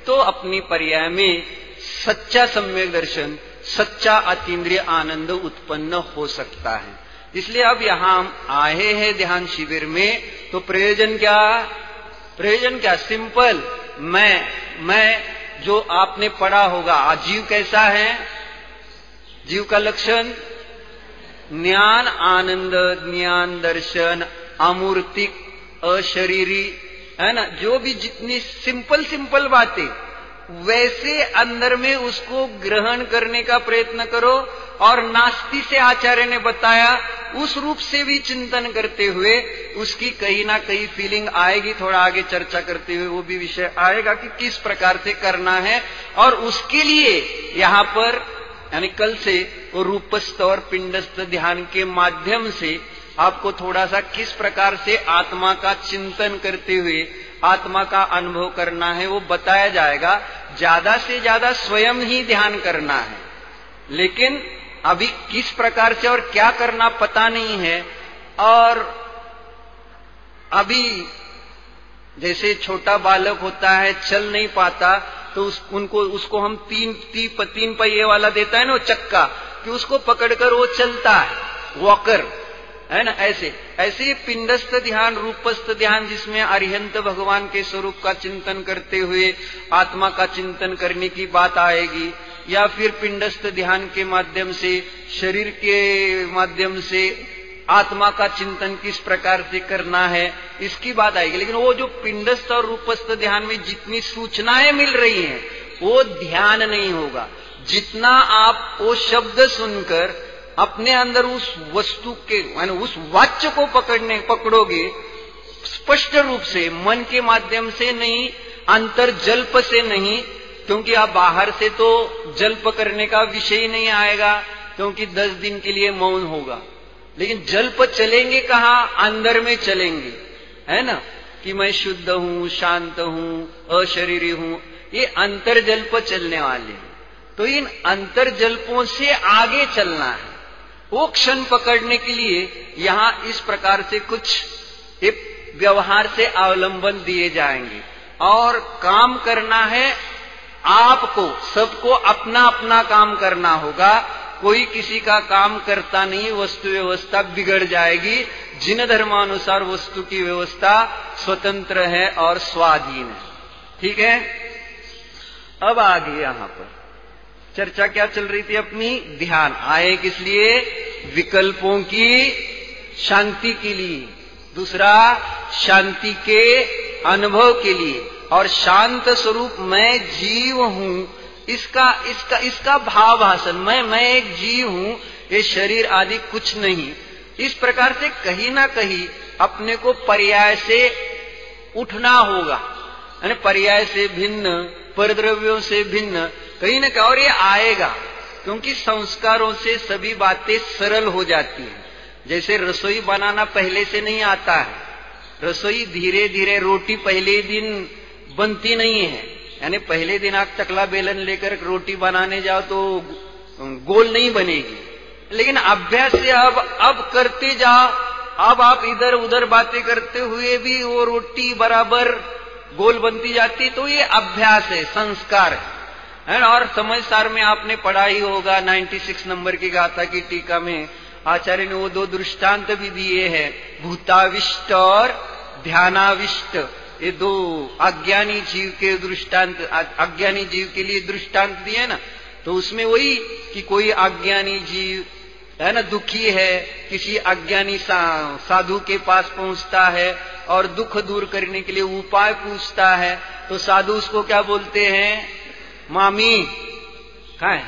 [SPEAKER 1] तो अपनी पर्याय में सच्चा सम्यक दर्शन, सच्चा अतीन्द्रिय आनंद उत्पन्न हो सकता है। इसलिए अब यहाँ हम आए हैं ध्यान शिविर में, तो प्रयोजन क्या? सिंपल, मैं जो आपने पढ़ा होगा। जीव कैसा है? जीव का लक्षण ज्ञान आनंद, ज्ञान दर्शन, अमूर्तिक, अशरीरी, है ना। जो भी जितनी सिंपल बातें वैसे अंदर में उसको ग्रहण करने का प्रयत्न करो, और नास्ति से आचार्य ने बताया उस रूप से भी चिंतन करते हुए उसकी कहीं ना कहीं फीलिंग आएगी। थोड़ा आगे चर्चा करते हुए वो भी विषय आएगा कि किस प्रकार से करना है। और उसके लिए यहाँ पर यानी कल से वो रूपस्थ और पिंडस्थ ध्यान के माध्यम से आपको थोड़ा सा किस प्रकार से आत्मा का चिंतन करते हुए आत्मा का अनुभव करना है वो बताया जाएगा। ज्यादा से ज्यादा स्वयं ही ध्यान करना है, लेकिन अभी किस प्रकार से और क्या करना पता नहीं है। और अभी जैसे छोटा बालक होता है, चल नहीं पाता, तो उसको हम तीन पहिए वाला देता है ना वो चक्का, कि उसको पकड़कर वो चलता है, वॉकर, है ना। ऐसे पिंडस्थ ध्यान, रूपस्थ ध्यान, जिसमें अरिहंत भगवान के स्वरूप का चिंतन करते हुए आत्मा का चिंतन करने की बात आएगी, या फिर पिंडस्थ ध्यान के माध्यम से, शरीर के माध्यम से आत्मा का चिंतन किस प्रकार से करना है इसकी बात आएगी। लेकिन वो जो पिंडस्थ और रूपस्थ ध्यान में जितनी सूचनाएं मिल रही हैं वो ध्यान नहीं होगा। जितना आप वो शब्द सुनकर अपने अंदर उस वस्तु के माने उस वाच्य को पकड़ोगे स्पष्ट रूप से, मन के माध्यम से नहीं, अंतर्जल्प से नहीं, क्योंकि आप बाहर से तो जल्प करने का विषय ही नहीं आएगा, क्योंकि 10 दिन के लिए मौन होगा। लेकिन जल्प चलेंगे कहाँ? अंदर में चलेंगे, है ना, कि मैं शुद्ध हूं, शांत हूं, अशरीरी हूं, ये अंतर्जल्प चलने वाले हैं। तो इन अंतर्जल्पों से आगे चलना है। वो क्षण पकड़ने के लिए यहां इस प्रकार से कुछ व्यवहार से अवलंबन दिए जाएंगे। और काम करना है आपको, सबको अपना अपना काम करना होगा। कोई किसी का काम करता नहीं, वस्तु व्यवस्था बिगड़ जाएगी। जिन धर्मानुसार वस्तु की व्यवस्था स्वतंत्र है और स्वाधीन है। ठीक है, अब आगे यहां पर चर्चा क्या चल रही थी अपनी? ध्यान आए किस लिए? विकल्पों की शांति के लिए, दूसरा शांति के अनुभव के लिए, और शांत स्वरूप मैं जीव हूं, इसका भावाभासन, मैं एक जीव हूं, ये शरीर आदि कुछ नहीं। इस प्रकार से कहीं ना कहीं अपने को पर्याय से उठना होगा, यानी पर्याय से भिन्न, परद्रव्यों से भिन्न, कहीं ना कहीं। और ये आएगा क्योंकि संस्कारों से सभी बातें सरल हो जाती हैं। जैसे रसोई बनाना पहले से नहीं आता है, रसोई धीरे धीरे, रोटी पहले दिन बनती नहीं है, यानी पहले दिन आप चकला बेलन लेकर रोटी बनाने जाओ तो गोल नहीं बनेगी। लेकिन अभ्यास से अब करते जाओ, अब आप इधर उधर बातें करते हुए भी वो रोटी बराबर गोल बनती जाती। तो ये अभ्यास है, संस्कार है। और समझसार में आपने पढ़ा ही होगा, 96 नंबर की गाथा की टीका में आचार्य ने वो दो दृष्टांत भी दिए हैं, भूताविष्ट और ध्यानाविष्ट। ये दो अज्ञानी जीव के दृष्टांत, अज्ञानी जीव के लिए दृष्टांत दिए ना। तो उसमें वही कि कोई अज्ञानी जीव है ना, दुखी है, किसी अज्ञानी साधु के पास पहुंचता है और दुख दूर करने के लिए उपाय पूछता है। तो साधु उसको क्या बोलते हैं? मामी कहाँ है?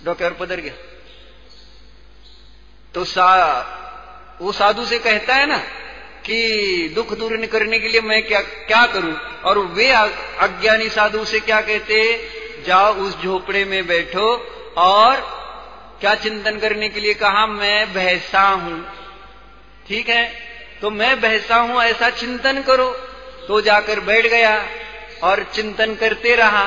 [SPEAKER 1] डॉक्टर पधर गया। तो वो साधु से कहता है ना कि दुख दूर करने के लिए मैं क्या करूं? और वे अज्ञानी साधु से क्या कहते? जाओ उस झोपड़े में बैठो और क्या चिंतन करने के लिए कहा? मैं भैंसा हूं। ठीक है, तो मैं भैंसा हूं ऐसा चिंतन करो। तो जाकर बैठ गया और चिंतन करते रहा।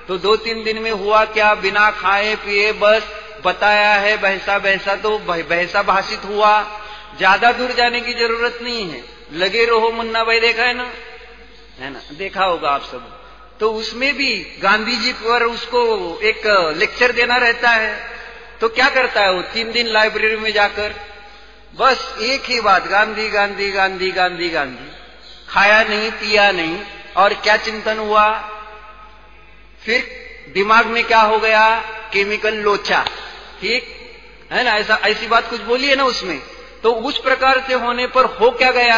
[SPEAKER 1] तो 2-3 दिन में हुआ क्या? बिना खाए पिए बस बताया है भैंसा भैंसा, तो भैंसा भाषित हुआ। ज्यादा दूर जाने की जरूरत नहीं है, लगे रहो। मुन्ना भाई देखा है ना, देखा होगा आप सब। तो उसमें भी गांधी जी पर उसको एक लेक्चर देना रहता है। तो क्या करता है वो? 3 दिन लाइब्रेरी में जाकर बस एक ही बात, गांधी गांधी गांधी गांधी गांधी। खाया नहीं, पिया नहीं, और क्या चिंतन हुआ? फिर दिमाग में क्या हो गया? केमिकल लोचा। ठीक है ना, ऐसी बात कुछ बोली है ना उसमें। तो उस प्रकार से होने पर हो क्या गया?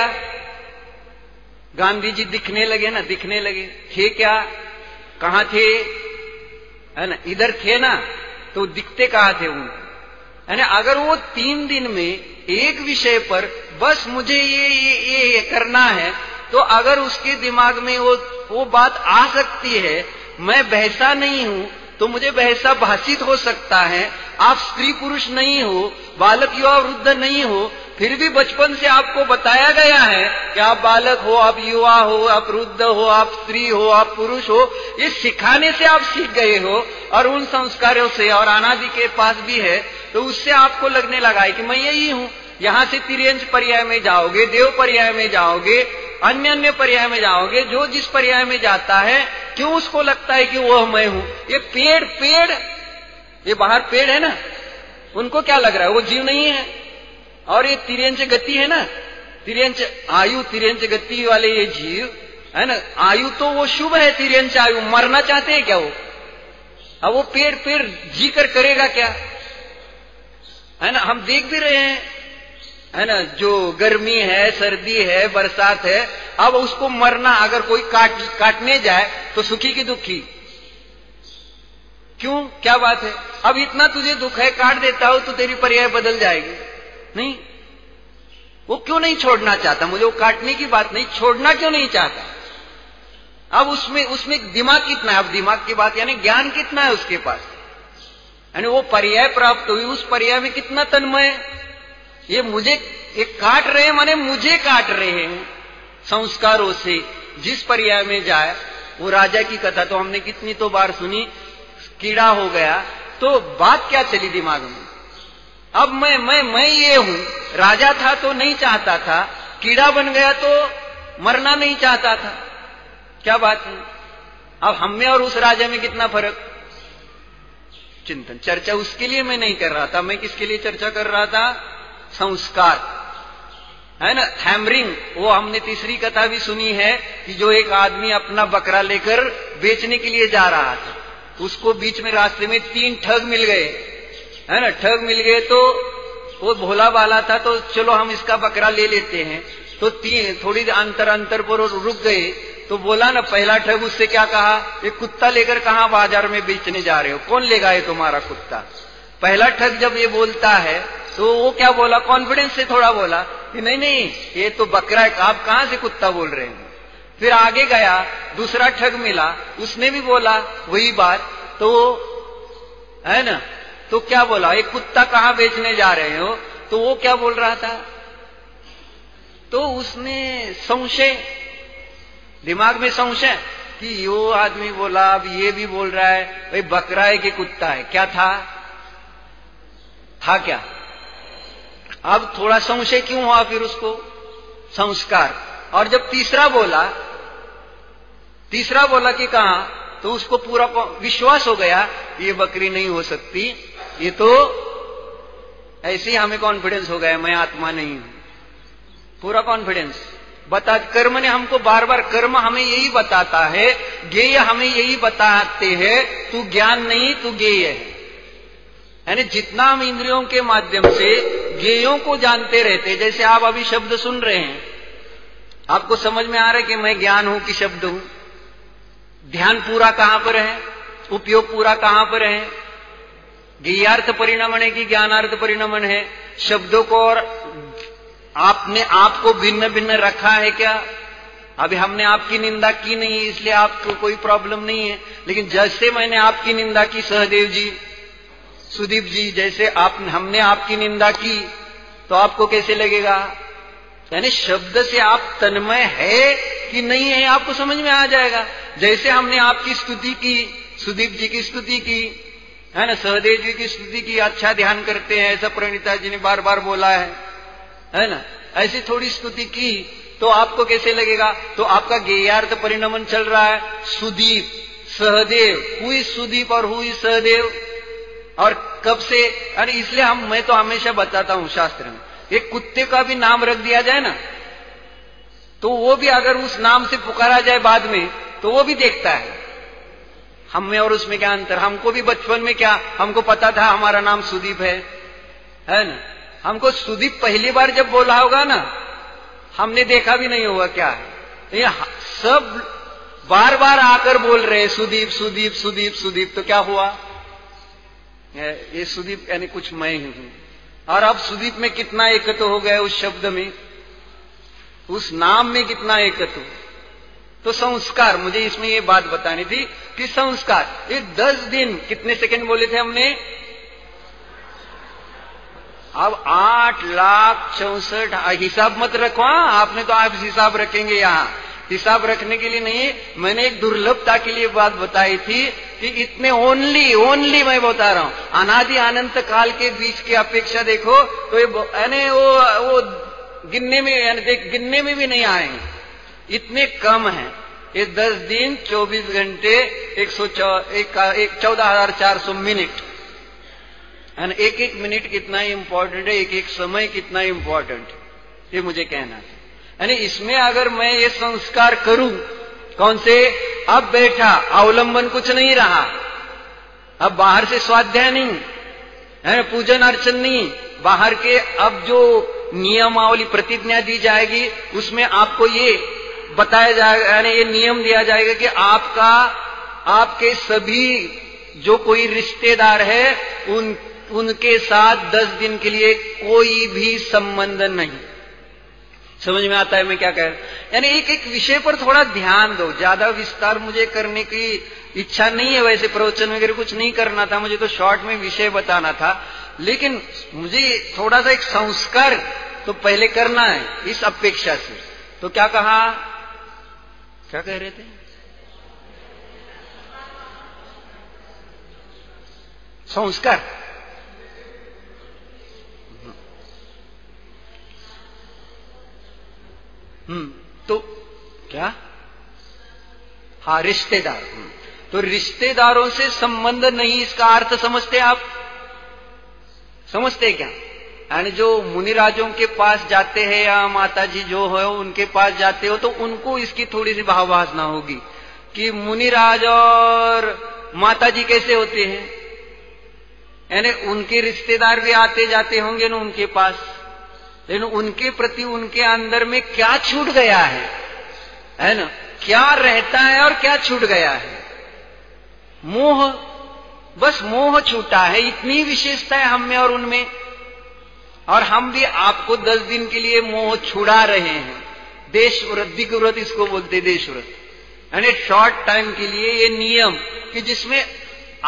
[SPEAKER 1] गांधी जी दिखने लगे ना, दिखने लगे। थे क्या? कहां थे? है ना, इधर थे ना, तो दिखते कहां थे उनको? है ना, अगर वो 3 दिन में एक विषय पर बस मुझे ये करना है, तो अगर उसके दिमाग में वो बात आ सकती है, मैं भैंसा नहीं हूं तो मुझे भैंसा भाषित हो सकता है। आप स्त्री पुरुष नहीं हो, बालक युवा वृद्ध नहीं हो, फिर भी बचपन से आपको बताया गया है कि आप बालक हो, आप युवा हो, आप वृद्ध हो, आप स्त्री हो, आप पुरुष हो। ये सिखाने से आप सीख गए हो, और उन संस्कारों से, और अनादि के पास भी है, तो उससे आपको लगने लगा है कि मैं यही हूं। यहां से तिर्यंच पर्याय में जाओगे, देव पर्याय में जाओगे, अन्य पर्याय में जाओगे, जो जिस पर्याय में जाता है, क्यों उसको लगता है कि वह मैं हूं? ये पेड़, ये बाहर पेड़ है ना, उनको क्या लग रहा है? वो जीव नहीं है। और ये तिर्यंच गति है ना, तिर्यंच आयु, तिर्यंच गति वाले ये जीव है ना, आयु तो वो शुभ है। तिर्यंच आयु, मरना चाहते हैं क्या वो? अब वो पेड़ जी कर करेगा क्या? है ना, हम देख भी रहे हैं, है ना, जो गर्मी है, सर्दी है, बरसात है, अब उसको मरना, अगर कोई काटने जाए तो सुखी की दुखी? क्यों, क्या बात है? अब इतना तुझे दुख है, काट देता हो तो तेरी पर्याय बदल जाएगी? नहीं, वो क्यों नहीं छोड़ना चाहता? मुझे वो काटने की बात नहीं, छोड़ना क्यों नहीं चाहता? अब उसमें दिमाग कितना है? अब दिमाग की बात यानी ज्ञान कितना है उसके पास, यानी वो पर्याय प्राप्त हुई, उस पर्याय में कितना तन्मय। ये मुझे एक काट रहे हैं, माने मुझे काट रहे हैं संस्कारों से। जिस पर्याय में जाए, वो राजा की कथा तो हमने कितनी तो बार सुनी, कीड़ा हो गया तो बात क्या चली दिमाग में? अब मैं ये हूं, राजा था तो नहीं चाहता था, कीड़ा बन गया तो मरना नहीं चाहता था। क्या बात है? अब हम में और उस राजा में कितना फर्क? चिंतन। चर्चा उसके लिए मैं नहीं कर रहा था, मैं किसके लिए चर्चा कर रहा था? संस्कार, है ना। हैमरिंग, वो हमने तीसरी कथा भी सुनी है कि जो एक आदमी अपना बकरा लेकर बेचने के लिए जा रहा था, उसको बीच में रास्ते में 3 ठग मिल गए, है ना। ठग मिल गए तो वो भोला भाला था, तो चलो हम इसका बकरा ले लेते हैं। तो थोड़ी अंतर पर रुक गए, तो बोला ना पहला ठग उससे क्या कहा, ये कुत्ता लेकर कहां बाजार में बेचने जा रहे हो, कौन लेगा ये तुम्हारा कुत्ता? पहला ठग जब ये बोलता है तो वो क्या बोला, कॉन्फिडेंस से थोड़ा बोला कि नहीं नहीं ये तो बकरा है, आप कहां से कुत्ता बोल रहे हैं। फिर आगे गया, दूसरा ठग मिला, उसने भी बोला वही बात, तो है ना। तो क्या बोला, एक कुत्ता कहां बेचने जा रहे हो, तो वो क्या बोल रहा था, तो उसने संशय, दिमाग में संशय कि यो आदमी बोला, अब ये भी बोल रहा है, भाई बकरा है कि कुत्ता है, क्या था क्या? अब थोड़ा संशय क्यों हुआ फिर उसको? संस्कार। और जब तीसरा बोला कि कहां, तो उसको पूरा विश्वास हो गया ये बकरी नहीं हो सकती, ये तो ऐसे ही हमें कॉन्फिडेंस हो गया मैं आत्मा नहीं हूं, पूरा कॉन्फिडेंस। कर्म ने हमको बार बार, कर्म हमें यही बताता है, ज्ञेय हमें यही बताते हैं, तू ज्ञान नहीं तू ज्ञेय है। यानी जितना हम इंद्रियों के माध्यम से ज्ञेयों को जानते रहते, जैसे आप अभी शब्द सुन रहे हैं, आपको समझ में आ रहा है कि मैं ज्ञान हूं कि शब्द हूं? ध्यान पूरा कहां पर है, उपयोग पूरा कहां पर है? ज्ञेयार्थ परिणमन है कि ज्ञानार्थ परिणमन है? शब्दों को और आपने आपको भिन्न भिन्न रखा है क्या? अभी हमने आपकी निंदा की नहीं इसलिए आपको कोई प्रॉब्लम नहीं है, लेकिन जैसे मैंने आपकी निंदा की सहदेव जी, सुदीप जी, जैसे हमने आपकी निंदा की तो आपको कैसे लगेगा? यानी शब्द से आप तन्मय है कि नहीं है आपको समझ में आ जाएगा। जैसे हमने आपकी स्तुति की, सुदीप जी की स्तुति की, है ना, सहदेव जी की स्तुति की, अच्छा ध्यान करते हैं, ऐसा प्रणीता जी ने बार बार बोला है ना, ऐसी थोड़ी स्तुति की तो आपको कैसे लगेगा? तो आपका ज्ञेयार्थ परिणमन चल रहा है, सुदीप, सहदेव, हुई सुदीप और हुई सहदेव, और कब से? अरे इसलिए मैं तो हमेशा बताता हूं शास्त्र में, एक कुत्ते का भी नाम रख दिया जाए ना, तो वो भी अगर उस नाम से पुकारा जाए बाद में, तो वो भी देखता है हम में और उसमें क्या अंतर। हमको भी बचपन में क्या, हमको पता था हमारा नाम सुदीप है ना, हमको सुदीप पहली बार जब बोला होगा ना, हमने देखा भी नहीं होगा क्या है, ये सब बार बार आकर बोल रहे सुदीप सुदीप सुदीप सुदीप, तो क्या हुआ? ये सुदीप यानी कुछ मैं ही हूं। और अब सुदीप में कितना एकत्व हो गया, उस शब्द में, उस नाम में कितना एकत्व। तो संस्कार, मुझे इसमें ये बात बतानी थी कि संस्कार, ये 10 दिन, कितने सेकंड बोले थे हमने? अब 8,64,000 हिसाब मत रखो, आपने तो आप हिसाब रखेंगे यहां, हिसाब रखने के लिए नहीं, मैंने एक दुर्लभता के लिए बात बताई थी कि इतने ओनली मैं बता रहा हूं, अनादि अनंत काल के बीच की अपेक्षा देखो तो यानी वो गिनने में भी नहीं आएंगे, इतने कम है। ये 10 दिन 24 घंटे 14,400 मिनट, एक एक मिनट कितना इंपॉर्टेंट है, एक एक समय कितना इंपॉर्टेंट, ये मुझे कहना है। यानी इसमें अगर मैं ये संस्कार करूं, कौन से? अब बैठा, अवलंबन कुछ नहीं रहा, अब बाहर से स्वाध्याय नहीं है, पूजन अर्चन नहीं, बाहर के अब जो नियमावली प्रतिज्ञा दी जाएगी उसमें आपको ये बताया जाएगा, यानी ये नियम दिया जाएगा कि आपके सभी जो कोई रिश्तेदार है उनके साथ 10 दिन के लिए कोई भी संबंध नहीं। समझ में आता है मैं क्या कह रहा हूं? यानी एक एक विषय पर थोड़ा ध्यान दो, ज्यादा विस्तार मुझे करने की इच्छा नहीं है, वैसे प्रवचन वगैरह कुछ नहीं करना था, मुझे तो शॉर्ट में विषय बताना था, लेकिन मुझे थोड़ा सा एक संस्कार तो पहले करना है इस अपेक्षा से। तो क्या कहा, क्या कह रहे थे? संस्कार, हाँ, रिश्तेदार। तो रिश्तेदारों से संबंध नहीं, इसका अर्थ समझते आप? समझते क्या? यानी जो मुनिराजों के पास जाते हैं या माता जी जो है उनके पास जाते हो तो उनको इसकी थोड़ी सी भावभासना होगी कि मुनिराज और माता जी कैसे होते हैं, यानी उनके रिश्तेदार भी आते जाते होंगे ना उनके पास, लेकिन उनके प्रति उनके अंदर में क्या छूट गया है ना? क्या रहता है और क्या छूट गया है? मोह, बस मोह छूटा है। इतनी विशेषता है हम में और उनमें, और हम भी आपको 10 दिन के लिए मोह छुड़ा रहे हैं। देश व्रत, दिक व्रत इसको बोलते, देश व्रत, यानी शॉर्ट टाइम के लिए ये नियम कि जिसमें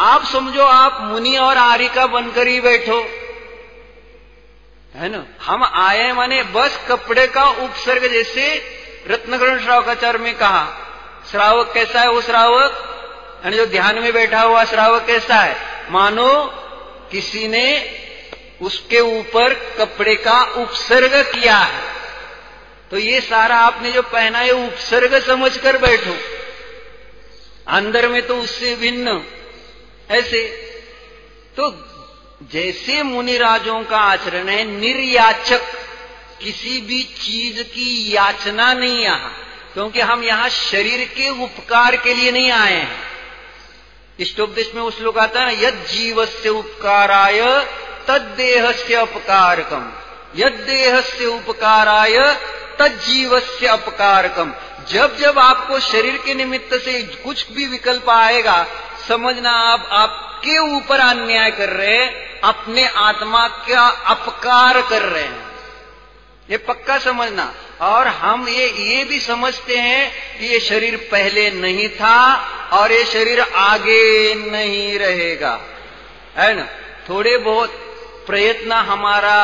[SPEAKER 1] आप समझो आप मुनि और आरिका बनकर ही बैठो, है ना? हम आए माने बस कपड़े का उपसर्ग, जैसे रत्नकरण श्रावकाचार्य में कहा, श्रावक कैसा है? वो श्रावक यानी जो ध्यान में बैठा हुआ श्रावक कैसा है? मानो किसी ने उसके ऊपर कपड़े का उपसर्ग किया है। तो ये सारा आपने जो पहना है उपसर्ग समझकर बैठो, अंदर में तो उससे भिन्न। ऐसे तो जैसे मुनिराजों का आचरण है, निर्याचक, किसी भी चीज की याचना नहीं यहां, क्योंकि हम यहां शरीर के उपकार के लिए नहीं आए हैं। इष्टोपदेश में वो श्लोक आता है ना, यद जीवस्य उपकाराय तद्देहस्य अपकारकम, यद देहस्य उपकाराय तज्जीवस्य अपकारकम। जब जब आपको शरीर के निमित्त से कुछ भी विकल्प आएगा, समझना आप आपके ऊपर अन्याय कर रहे हैं, अपने आत्मा का अपकार कर रहे हैं, ये पक्का समझना। और हम ये भी समझते हैं कि ये शरीर पहले नहीं था और ये शरीर आगे नहीं रहेगा, है ना? थोड़े बहुत प्रयत्न हमारा,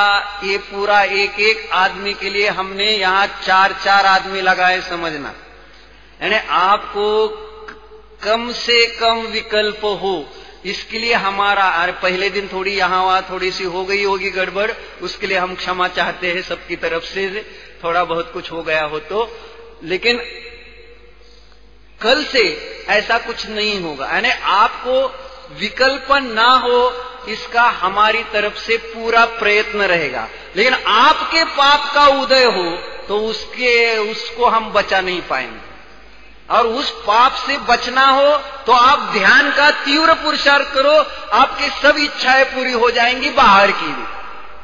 [SPEAKER 1] ये पूरा एक एक आदमी के लिए हमने यहां 4-4 आदमी लगाए, समझना। यानी आपको कम से कम विकल्प हो, इसके लिए हमारा, अरे पहले दिन थोड़ी यहां वहां थोड़ी सी हो गई होगी गड़बड़, उसके लिए हम क्षमा चाहते हैं सबकी तरफ से, थोड़ा बहुत कुछ हो गया हो तो। लेकिन कल से ऐसा कुछ नहीं होगा, यानी आपको विकल्प ना हो, इसका हमारी तरफ से पूरा प्रयत्न रहेगा। लेकिन आपके पाप का उदय हो तो उसको हम बचा नहीं पाएंगे, और उस पाप से बचना हो तो आप ध्यान का तीव्र पुरुषार्थ करो, आपकी सब इच्छाएं पूरी हो जाएंगी, बाहर की भी।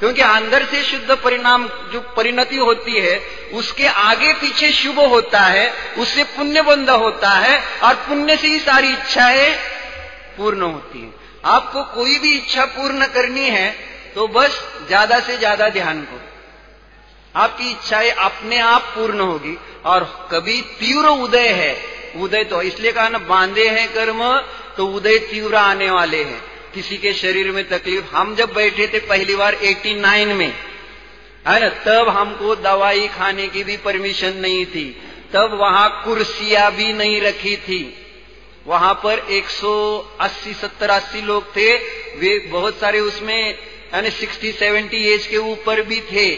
[SPEAKER 1] क्योंकि अंदर से शुद्ध परिणाम जो परिणति होती है, उसके आगे पीछे शुभ होता है, उससे पुण्य बंध होता है, और पुण्य से ही सारी इच्छाएं पूर्ण होती है। आपको कोई भी इच्छा पूर्ण करनी है तो बस ज्यादा से ज्यादा ध्यान करो, आपकी इच्छाएं अपने आप पूर्ण होगी। और कभी तीव्र उदय है, उदय तो इसलिए कहा ना, बांधे हैं कर्म तो उदय तीव्र आने वाले हैं। किसी के शरीर में तकलीफ, हम जब बैठे थे पहली बार 89 में, है ना, तब हमको दवाई खाने की भी परमिशन नहीं थी, तब वहां कुर्सियां भी नहीं रखी थी। वहां पर 180, 70, 80 लोग थे, वे बहुत सारे उसमें यानी 60-70 एज के ऊपर भी थे,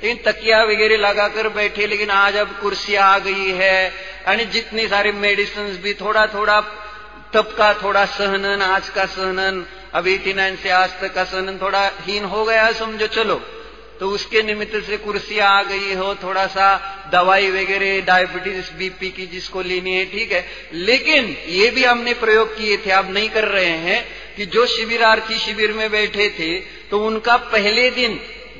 [SPEAKER 1] लेकिन तकिया वगैरह लगाकर बैठे। लेकिन आज अब कुर्सियां आ गई है, यानी जितनी सारे मेडिसिन भी, थोड़ा थोड़ा तब का थोड़ा सहनन, आज का सहनन, अब 89 से आज तक का सहनन थोड़ा हीन हो गया समझो, चलो। तो उसके निमित्त से कुर्सियां आ गई हो, थोड़ा सा दवाई वगैरह डायबिटीज बीपी की जिसको लेनी है, ठीक है। लेकिन ये भी हमने प्रयोग किए थे, अब नहीं कर रहे हैं, कि जो शिविरार्थी शिविर में बैठे थे तो उनका पहले दिन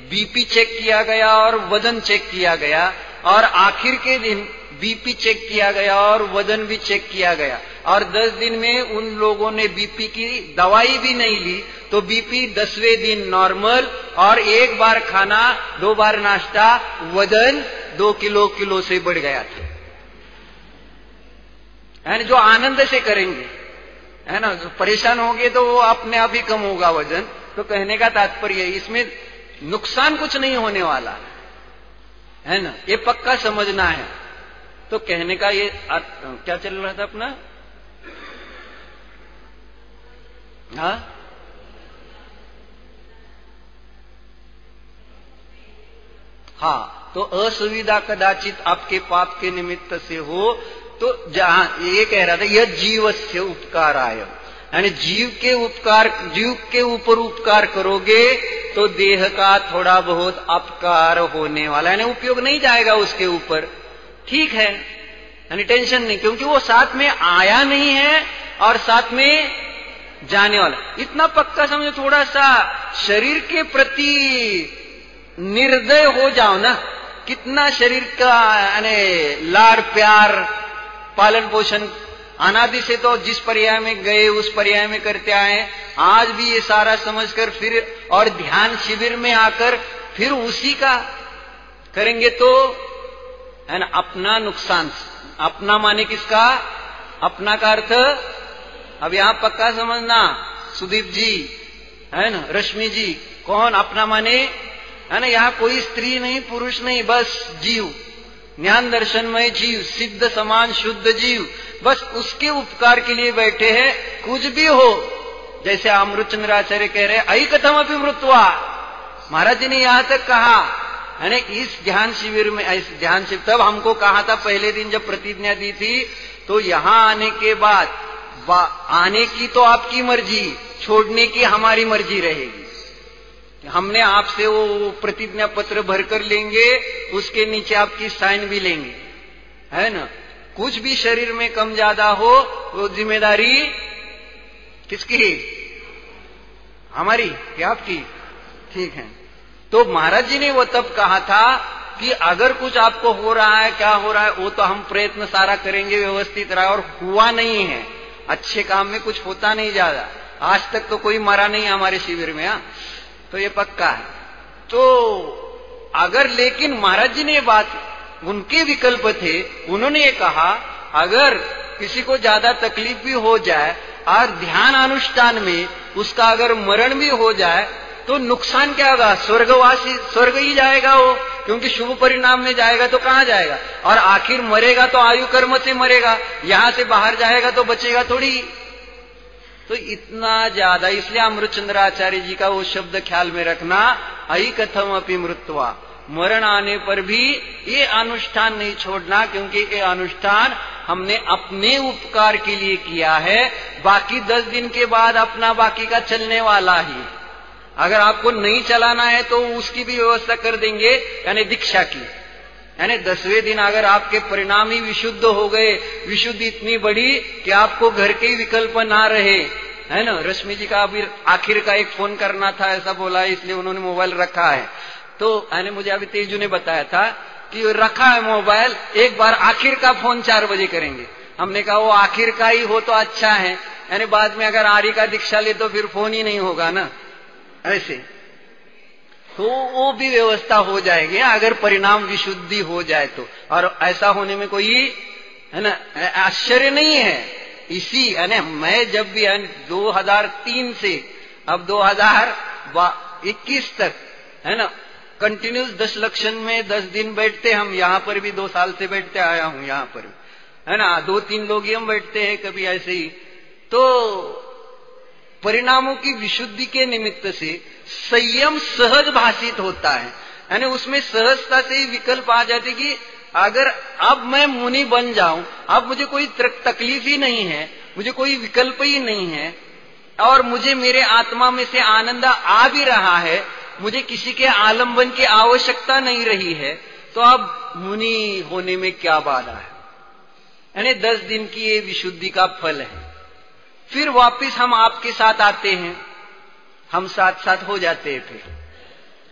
[SPEAKER 1] बीपी चेक किया गया और वजन चेक किया गया, और आखिर के दिन बीपी चेक किया गया और वजन भी चेक किया गया। और 10 दिन में उन लोगों ने बीपी की दवाई भी नहीं ली, तो बीपी 10वें दिन नॉर्मल, और 1 बार खाना 2 बार नाश्ता, वजन 2 किलो से बढ़ गया था। यानी जो आनंद से करेंगे, है ना, जो परेशान होंगे तो वो अपने आप ही कम होगा वजन। तो कहने का तात्पर्य इसमें नुकसान कुछ नहीं होने वाला है ना, ये पक्का समझना है। तो कहने का ये क्या चल रहा था अपना, हाँ, तो असुविधा कदाचित आपके पाप के निमित्त से हो, तो जहां ये कह रहा था, यह जीवस्य उपकाराय, यानी जीव के ऊपर उपकार करोगे तो देह का थोड़ा बहुत अपकार होने वाला, यानी उपयोग नहीं जाएगा उसके ऊपर, ठीक है, यानी टेंशन नहीं, क्योंकि वो साथ में आया नहीं है और साथ में जाने वाला। इतना पक्का समझो, थोड़ा सा शरीर के प्रति निर्दय हो जाओ ना, कितना शरीर का यानी लाड़ प्यार पालन पोषण अनादि से तो जिस पर्याय में गए उस पर्याय में करते आए, आज भी ये सारा समझकर फिर और ध्यान शिविर में आकर फिर उसी का करेंगे तो है ना अपना नुकसान। अपना माने किसका? अपना का अर्थ अब यहां पक्का समझना, सुदीप जी है ना, रश्मि जी, कौन अपना माने? है ना, यहां कोई स्त्री नहीं पुरुष नहीं, बस जीव, ज्ञान दर्शनमय जीव, सिद्ध समान शुद्ध जीव, बस उसके उपकार के लिए बैठे हैं। कुछ भी हो, जैसे अमृतचंद्राचार्य कह रहे हैं, ऐकथम अपि मृत्वा, महाराज जी ने यहां तक कहा, यानी इस ध्यान शिविर में, इस ध्यान शिविर तब हमको कहा था पहले दिन जब प्रतिज्ञा दी थी, तो यहां आने के बाद आने की तो आपकी मर्जी, छोड़ने की हमारी मर्जी रहेगी। हमने आपसे वो प्रतिज्ञा पत्र भरकर लेंगे, उसके नीचे आपकी साइन भी लेंगे, है ना। कुछ भी शरीर में कम ज्यादा हो वो जिम्मेदारी किसकी? हमारी या आपकी? ठीक है। तो महाराज जी ने वो तब कहा था कि अगर कुछ आपको हो रहा है, क्या हो रहा है, वो तो हम प्रयत्न सारा करेंगे व्यवस्थित रहा, और हुआ नहीं है, अच्छे काम में कुछ होता नहीं ज्यादा, आज तक तो कोई मरा नहीं हमारे शिविर में, हाँ, तो ये पक्का है। तो अगर, लेकिन महाराज जी ने ये बात, उनके विकल्प थे, उन्होंने ये कहा अगर किसी को ज्यादा तकलीफ भी हो जाए और ध्यान अनुष्ठान में उसका अगर मरण भी हो जाए तो नुकसान क्या होगा? स्वर्गवासी, स्वर्ग ही जाएगा वो, क्योंकि शुभ परिणाम में जाएगा तो कहां जाएगा, और आखिर मरेगा तो आयु कर्म से मरेगा, यहां से बाहर जाएगा तो बचेगा थोड़ी। तो इतना ज्यादा, इसलिए अमृतचंद्राचार्य जी का वो शब्द ख्याल में रखना, ऐकथम अपि मृत्वा, मरण आने पर भी ये अनुष्ठान नहीं छोड़ना, क्योंकि ये अनुष्ठान हमने अपने उपकार के लिए किया है, बाकी 10 दिन के बाद अपना बाकी का चलने वाला ही। अगर आपको नहीं चलाना है तो उसकी भी व्यवस्था कर देंगे, यानी दीक्षा की, यानी 10वें दिन अगर आपके परिणाम ही विशुद्ध हो गए, विशुद्धि इतनी बड़ी कि आपको घर के ही विकल्प ना रहे, है ना। रश्मि जी का अभी आखिर का एक फोन करना था, ऐसा बोला, इसलिए उन्होंने मोबाइल रखा है। तो यानी मुझे अभी तेजू ने बताया था कि रखा है मोबाइल, एक बार आखिर का फोन 4 बजे करेंगे। हमने कहा वो आखिर का ही हो तो अच्छा है, यानी बाद में अगर आर्य का दीक्षा ले तो फिर फोन ही नहीं होगा ना, ऐसे। तो वो भी व्यवस्था हो जाएगी अगर परिणाम विशुद्धि हो जाए तो, और ऐसा होने में कोई है ना आश्चर्य नहीं है। इसी यानी मैं जब भी 2003 से अब 2021 तक, है ना, कंटिन्यूस 10 लक्षण में 10 दिन बैठते हम, यहां पर भी 2 साल से बैठते आया हूं, यहां पर, है ना, 2-3 लोग ही हम बैठते हैं, कभी ऐसे ही। तो परिणामों की विशुद्धि के निमित्त से संयम सहज भाषित होता है, यानी उसमें सहजता से ही विकल्प आ जाते कि अगर अब मैं मुनि बन जाऊं, अब मुझे कोई तकलीफ ही नहीं है, मुझे कोई विकल्प ही नहीं है, और मुझे मेरे आत्मा में से आनंद आ भी रहा है, मुझे किसी के आलंबन की आवश्यकता नहीं रही है, तो अब मुनि होने में क्या बाधा है। यानी 10 दिन की ये विशुद्धि का फल है। फिर वापिस हम आपके साथ आते हैं, हम साथ साथ हो जाते हैं, फिर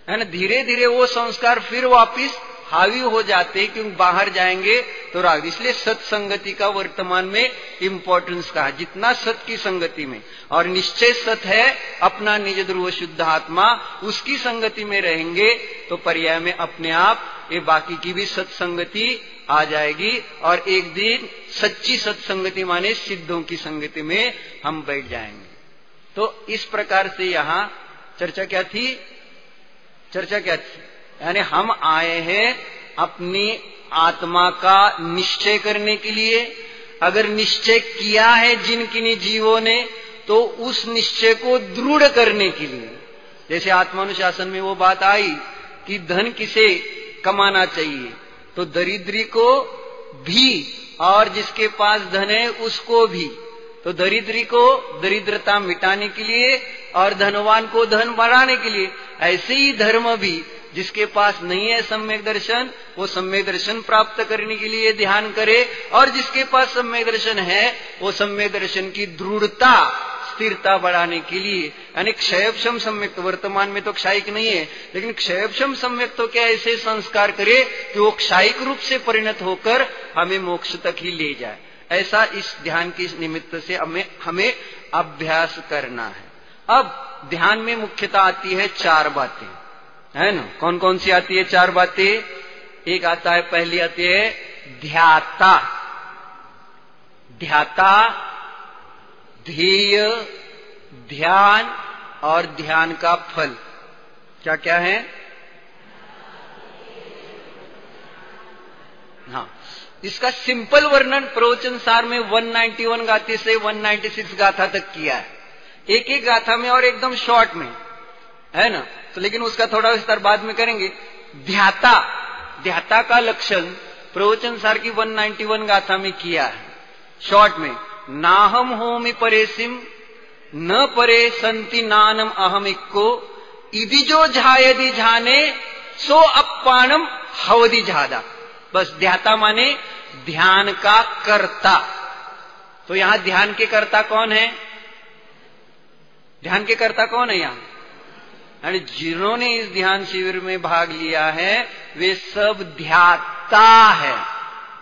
[SPEAKER 1] है ना, धीरे धीरे वो संस्कार फिर वापिस हावी हो जाते हैं, क्योंकि बाहर जाएंगे तो राग। इसलिए सत्संगति का वर्तमान में इंपॉर्टेंस कहा, जितना सत की संगति में, और निश्चय सत है अपना निज ध्रुव शुद्ध आत्मा, उसकी संगति में रहेंगे तो पर्याय में अपने आप ये बाकी की भी सत्संगति आ जाएगी, और एक दिन सच्ची सत्संगति माने सिद्धों की संगति में हम बैठ जाएंगे। तो इस प्रकार से यहां चर्चा क्या थी? यानी हम आए हैं अपनी आत्मा का निश्चय करने के लिए। अगर निश्चय किया है जिन किन्हीं जीवों ने, तो उस निश्चय को दृढ़ करने के लिए, जैसे आत्मानुशासन में वो बात आई कि धन किसे कमाना चाहिए, तो दरिद्री को भी और जिसके पास धन है उसको भी। तो दरिद्री को दरिद्रता मिटाने के लिए और धनवान को धन बढ़ाने के लिए। ऐसे ही धर्म भी, जिसके पास नहीं है सम्यक दर्शन, वो सम्यक दर्शन प्राप्त करने के लिए ध्यान करे, और जिसके पास सम्यक दर्शन है वो सम्यक दर्शन की दृढ़ता स्थिरता बढ़ाने के लिए, यानी क्षयक्षम सम्यक, तो वर्तमान में तो क्षायिक नहीं है, लेकिन क्षयक्षम सम्यक तो क्या ऐसे संस्कार करे कि वो क्षायिक रूप से परिणत होकर हमें मोक्ष तक ही ले जाए। ऐसा इस ध्यान के निमित्त से हमें अभ्यास करना है। अब ध्यान में मुख्यतः आती है 4 बातें, है ना। कौन कौन सी आती है 4 बातें? एक आता है, पहली आती है ध्याता। ध्याता, ध्येय, ध्यान और ध्यान का फल क्या क्या है? हाँ, इसका सिंपल वर्णन प्रवचन सार में 191 गाथे से 196 गाथा तक किया है, एक एक गाथा में और एकदम शॉर्ट में, है ना। तो लेकिन उसका थोड़ा विस्तार बाद में करेंगे। ध्याता, ध्याता का लक्षण प्रवचन सार की 191 गाथा में किया है शॉर्ट में। नाहम होमि परेसिम न परे संति नानम अहमिक्को इदि जो झायदि झाने सो अप्पानम हवदि झादा। बस ध्याता माने ध्यान का कर्ता। तो यहां ध्यान के कर्ता कौन है? ध्यान के कर्ता कौन है यहां? यानी जिन्होंने इस ध्यान शिविर में भाग लिया है वे सब ध्याता है।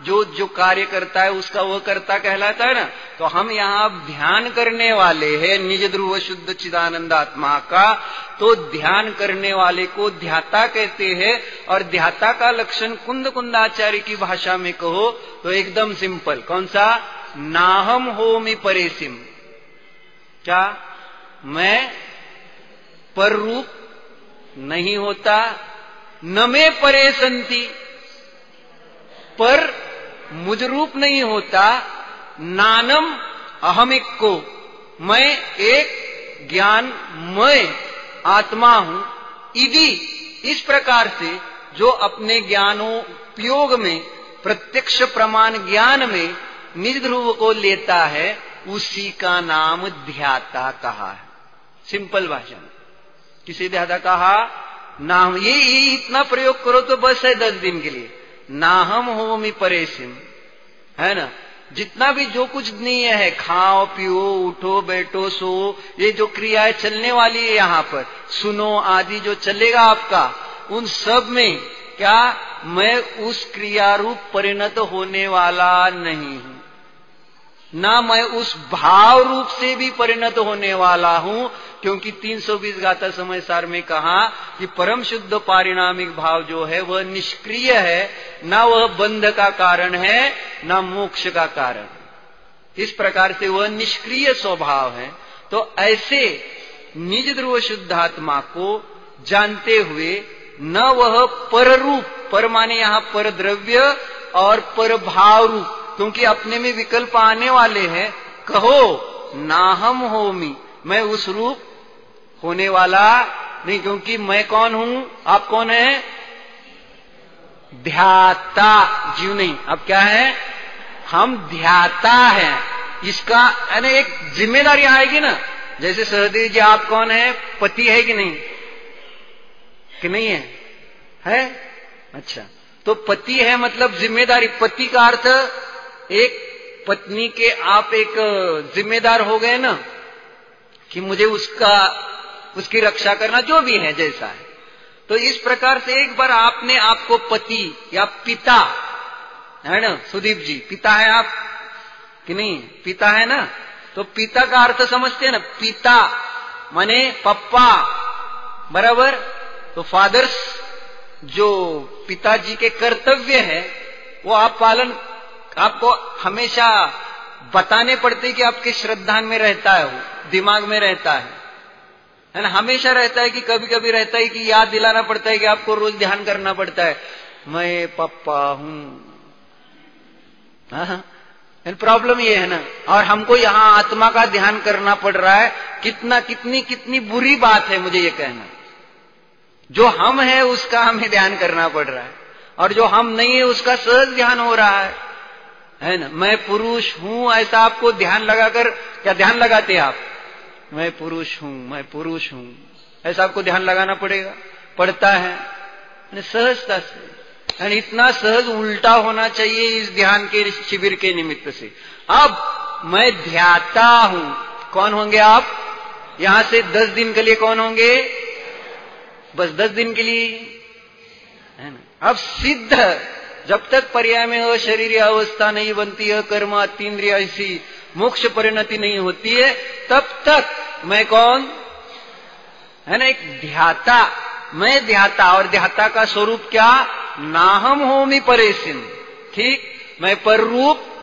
[SPEAKER 1] जो कार्य करता है उसका वह कर्ता कहलाता है ना। तो हम यहाँ ध्यान करने वाले हैं निज ध्रुव शुद्ध चिदानंद आत्मा का, तो ध्यान करने वाले को ध्याता कहते हैं। और ध्याता का लक्षण कुंद कुंदाचार्य की भाषा में कहो तो एकदम सिंपल, कौन सा? नाहम होमि परेसिम। क्या? मैं पर रूप नहीं होता, न में परे संति, पर मुझ रूप नहीं होता, नानम अहमिक्को, मैं एक ज्ञानमय आत्मा हूं। इदि, इस प्रकार से जो अपने ज्ञानोपयोग में प्रत्यक्ष प्रमाण ज्ञान में निज ध्रुव को लेता है उसी का नाम ध्याता कहा है। सिंपल भाषा में किसी ध्याता कहा नाम, ये इतना प्रयोग करो तो बस है 10 दिन के लिए। नाहम होमि परेसिम, है ना। जितना भी जो कुछ नहीं है, खाओ पियो उठो बैठो सो, ये जो क्रियाएं चलने वाली है यहाँ पर, सुनो आदि जो चलेगा आपका, उन सब में क्या मैं उस क्रियारूप परिणत होने वाला नहीं हूं, ना मैं उस भाव रूप से भी परिणत होने वाला हूं। क्योंकि 320 गाथा समय सार में कहा कि परम शुद्ध पारिणामिक भाव जो है वह निष्क्रिय है, ना वह बंध का कारण है ना मोक्ष का कारण। इस प्रकार से वह निष्क्रिय स्वभाव है। तो ऐसे निज ध्रुव शुद्धात्मा को जानते हुए न वह पर रूप, पर माने यहां पर द्रव्य और पर भाव रूप, क्योंकि अपने में विकल्प आने वाले हैं। कहो नाहम होमि, मैं उस रूप होने वाला नहीं, क्योंकि मैं कौन हूं, आप कौन है? ध्याता, जीव नहीं। अब क्या है? हम ध्याता हैं। इसका यानी एक जिम्मेदारी आएगी ना। जैसे सहदेव जी आप कौन है? पति है कि नहीं? कि नहीं है? है? अच्छा, तो पति है मतलब जिम्मेदारी। पति का अर्थ एक पत्नी के आप एक जिम्मेदार हो गए ना, कि मुझे उसकी रक्षा करना, जो भी है जैसा है। तो इस प्रकार से एक बार आपने आपको पति या पिता, है ना सुदीप जी, पिता है आप कि नहीं? पिता है ना। तो पिता का अर्थ समझते हैं ना, पिता माने पप्पा, बराबर। तो फादर्स जो पिताजी के कर्तव्य है वो आप पालन, आपको हमेशा बताने पड़ते कि आपके श्रद्धा में रहता है, वो दिमाग में रहता है ना। हमेशा रहता है कि कभी कभी रहता है कि याद दिलाना पड़ता है कि आपको रोज ध्यान करना पड़ता है, मैं पप्पा हूं। प्रॉब्लम ये है ना। और हमको यहाँ आत्मा का ध्यान करना पड़ रहा है। कितनी बुरी बात है मुझे ये कहना। जो हम है उसका हमें ध्यान करना पड़ रहा है, और जो हम नहीं है उसका सहज ध्यान हो रहा है। है ना, मैं पुरुष हूं, ऐसा आपको ध्यान लगाकर, क्या ध्यान लगाते आप? मैं पुरुष हूं, मैं पुरुष हूं, ऐसा आपको ध्यान लगाना पड़ेगा, पड़ता है सहजता से। यानी इतना सहज उल्टा होना चाहिए इस ध्यान के शिविर के निमित्त से। अब मैं ध्याता हूं, कौन होंगे आप? यहां से 10 दिन के लिए कौन होंगे? बस 10 दिन के लिए, है ना। अब सिद्ध, जब तक पर्याय में अशरीरी अवस्था नहीं बनती है, कर्म अतीन्द्रिय ऐसी मोक्ष परिणति नहीं होती है, तब तक मैं कौन? है ना, एक ध्याता, मैं ध्याता। और ध्याता का स्वरूप क्या? नाहम होमि परेसिन, ठीक, मैं पर रूप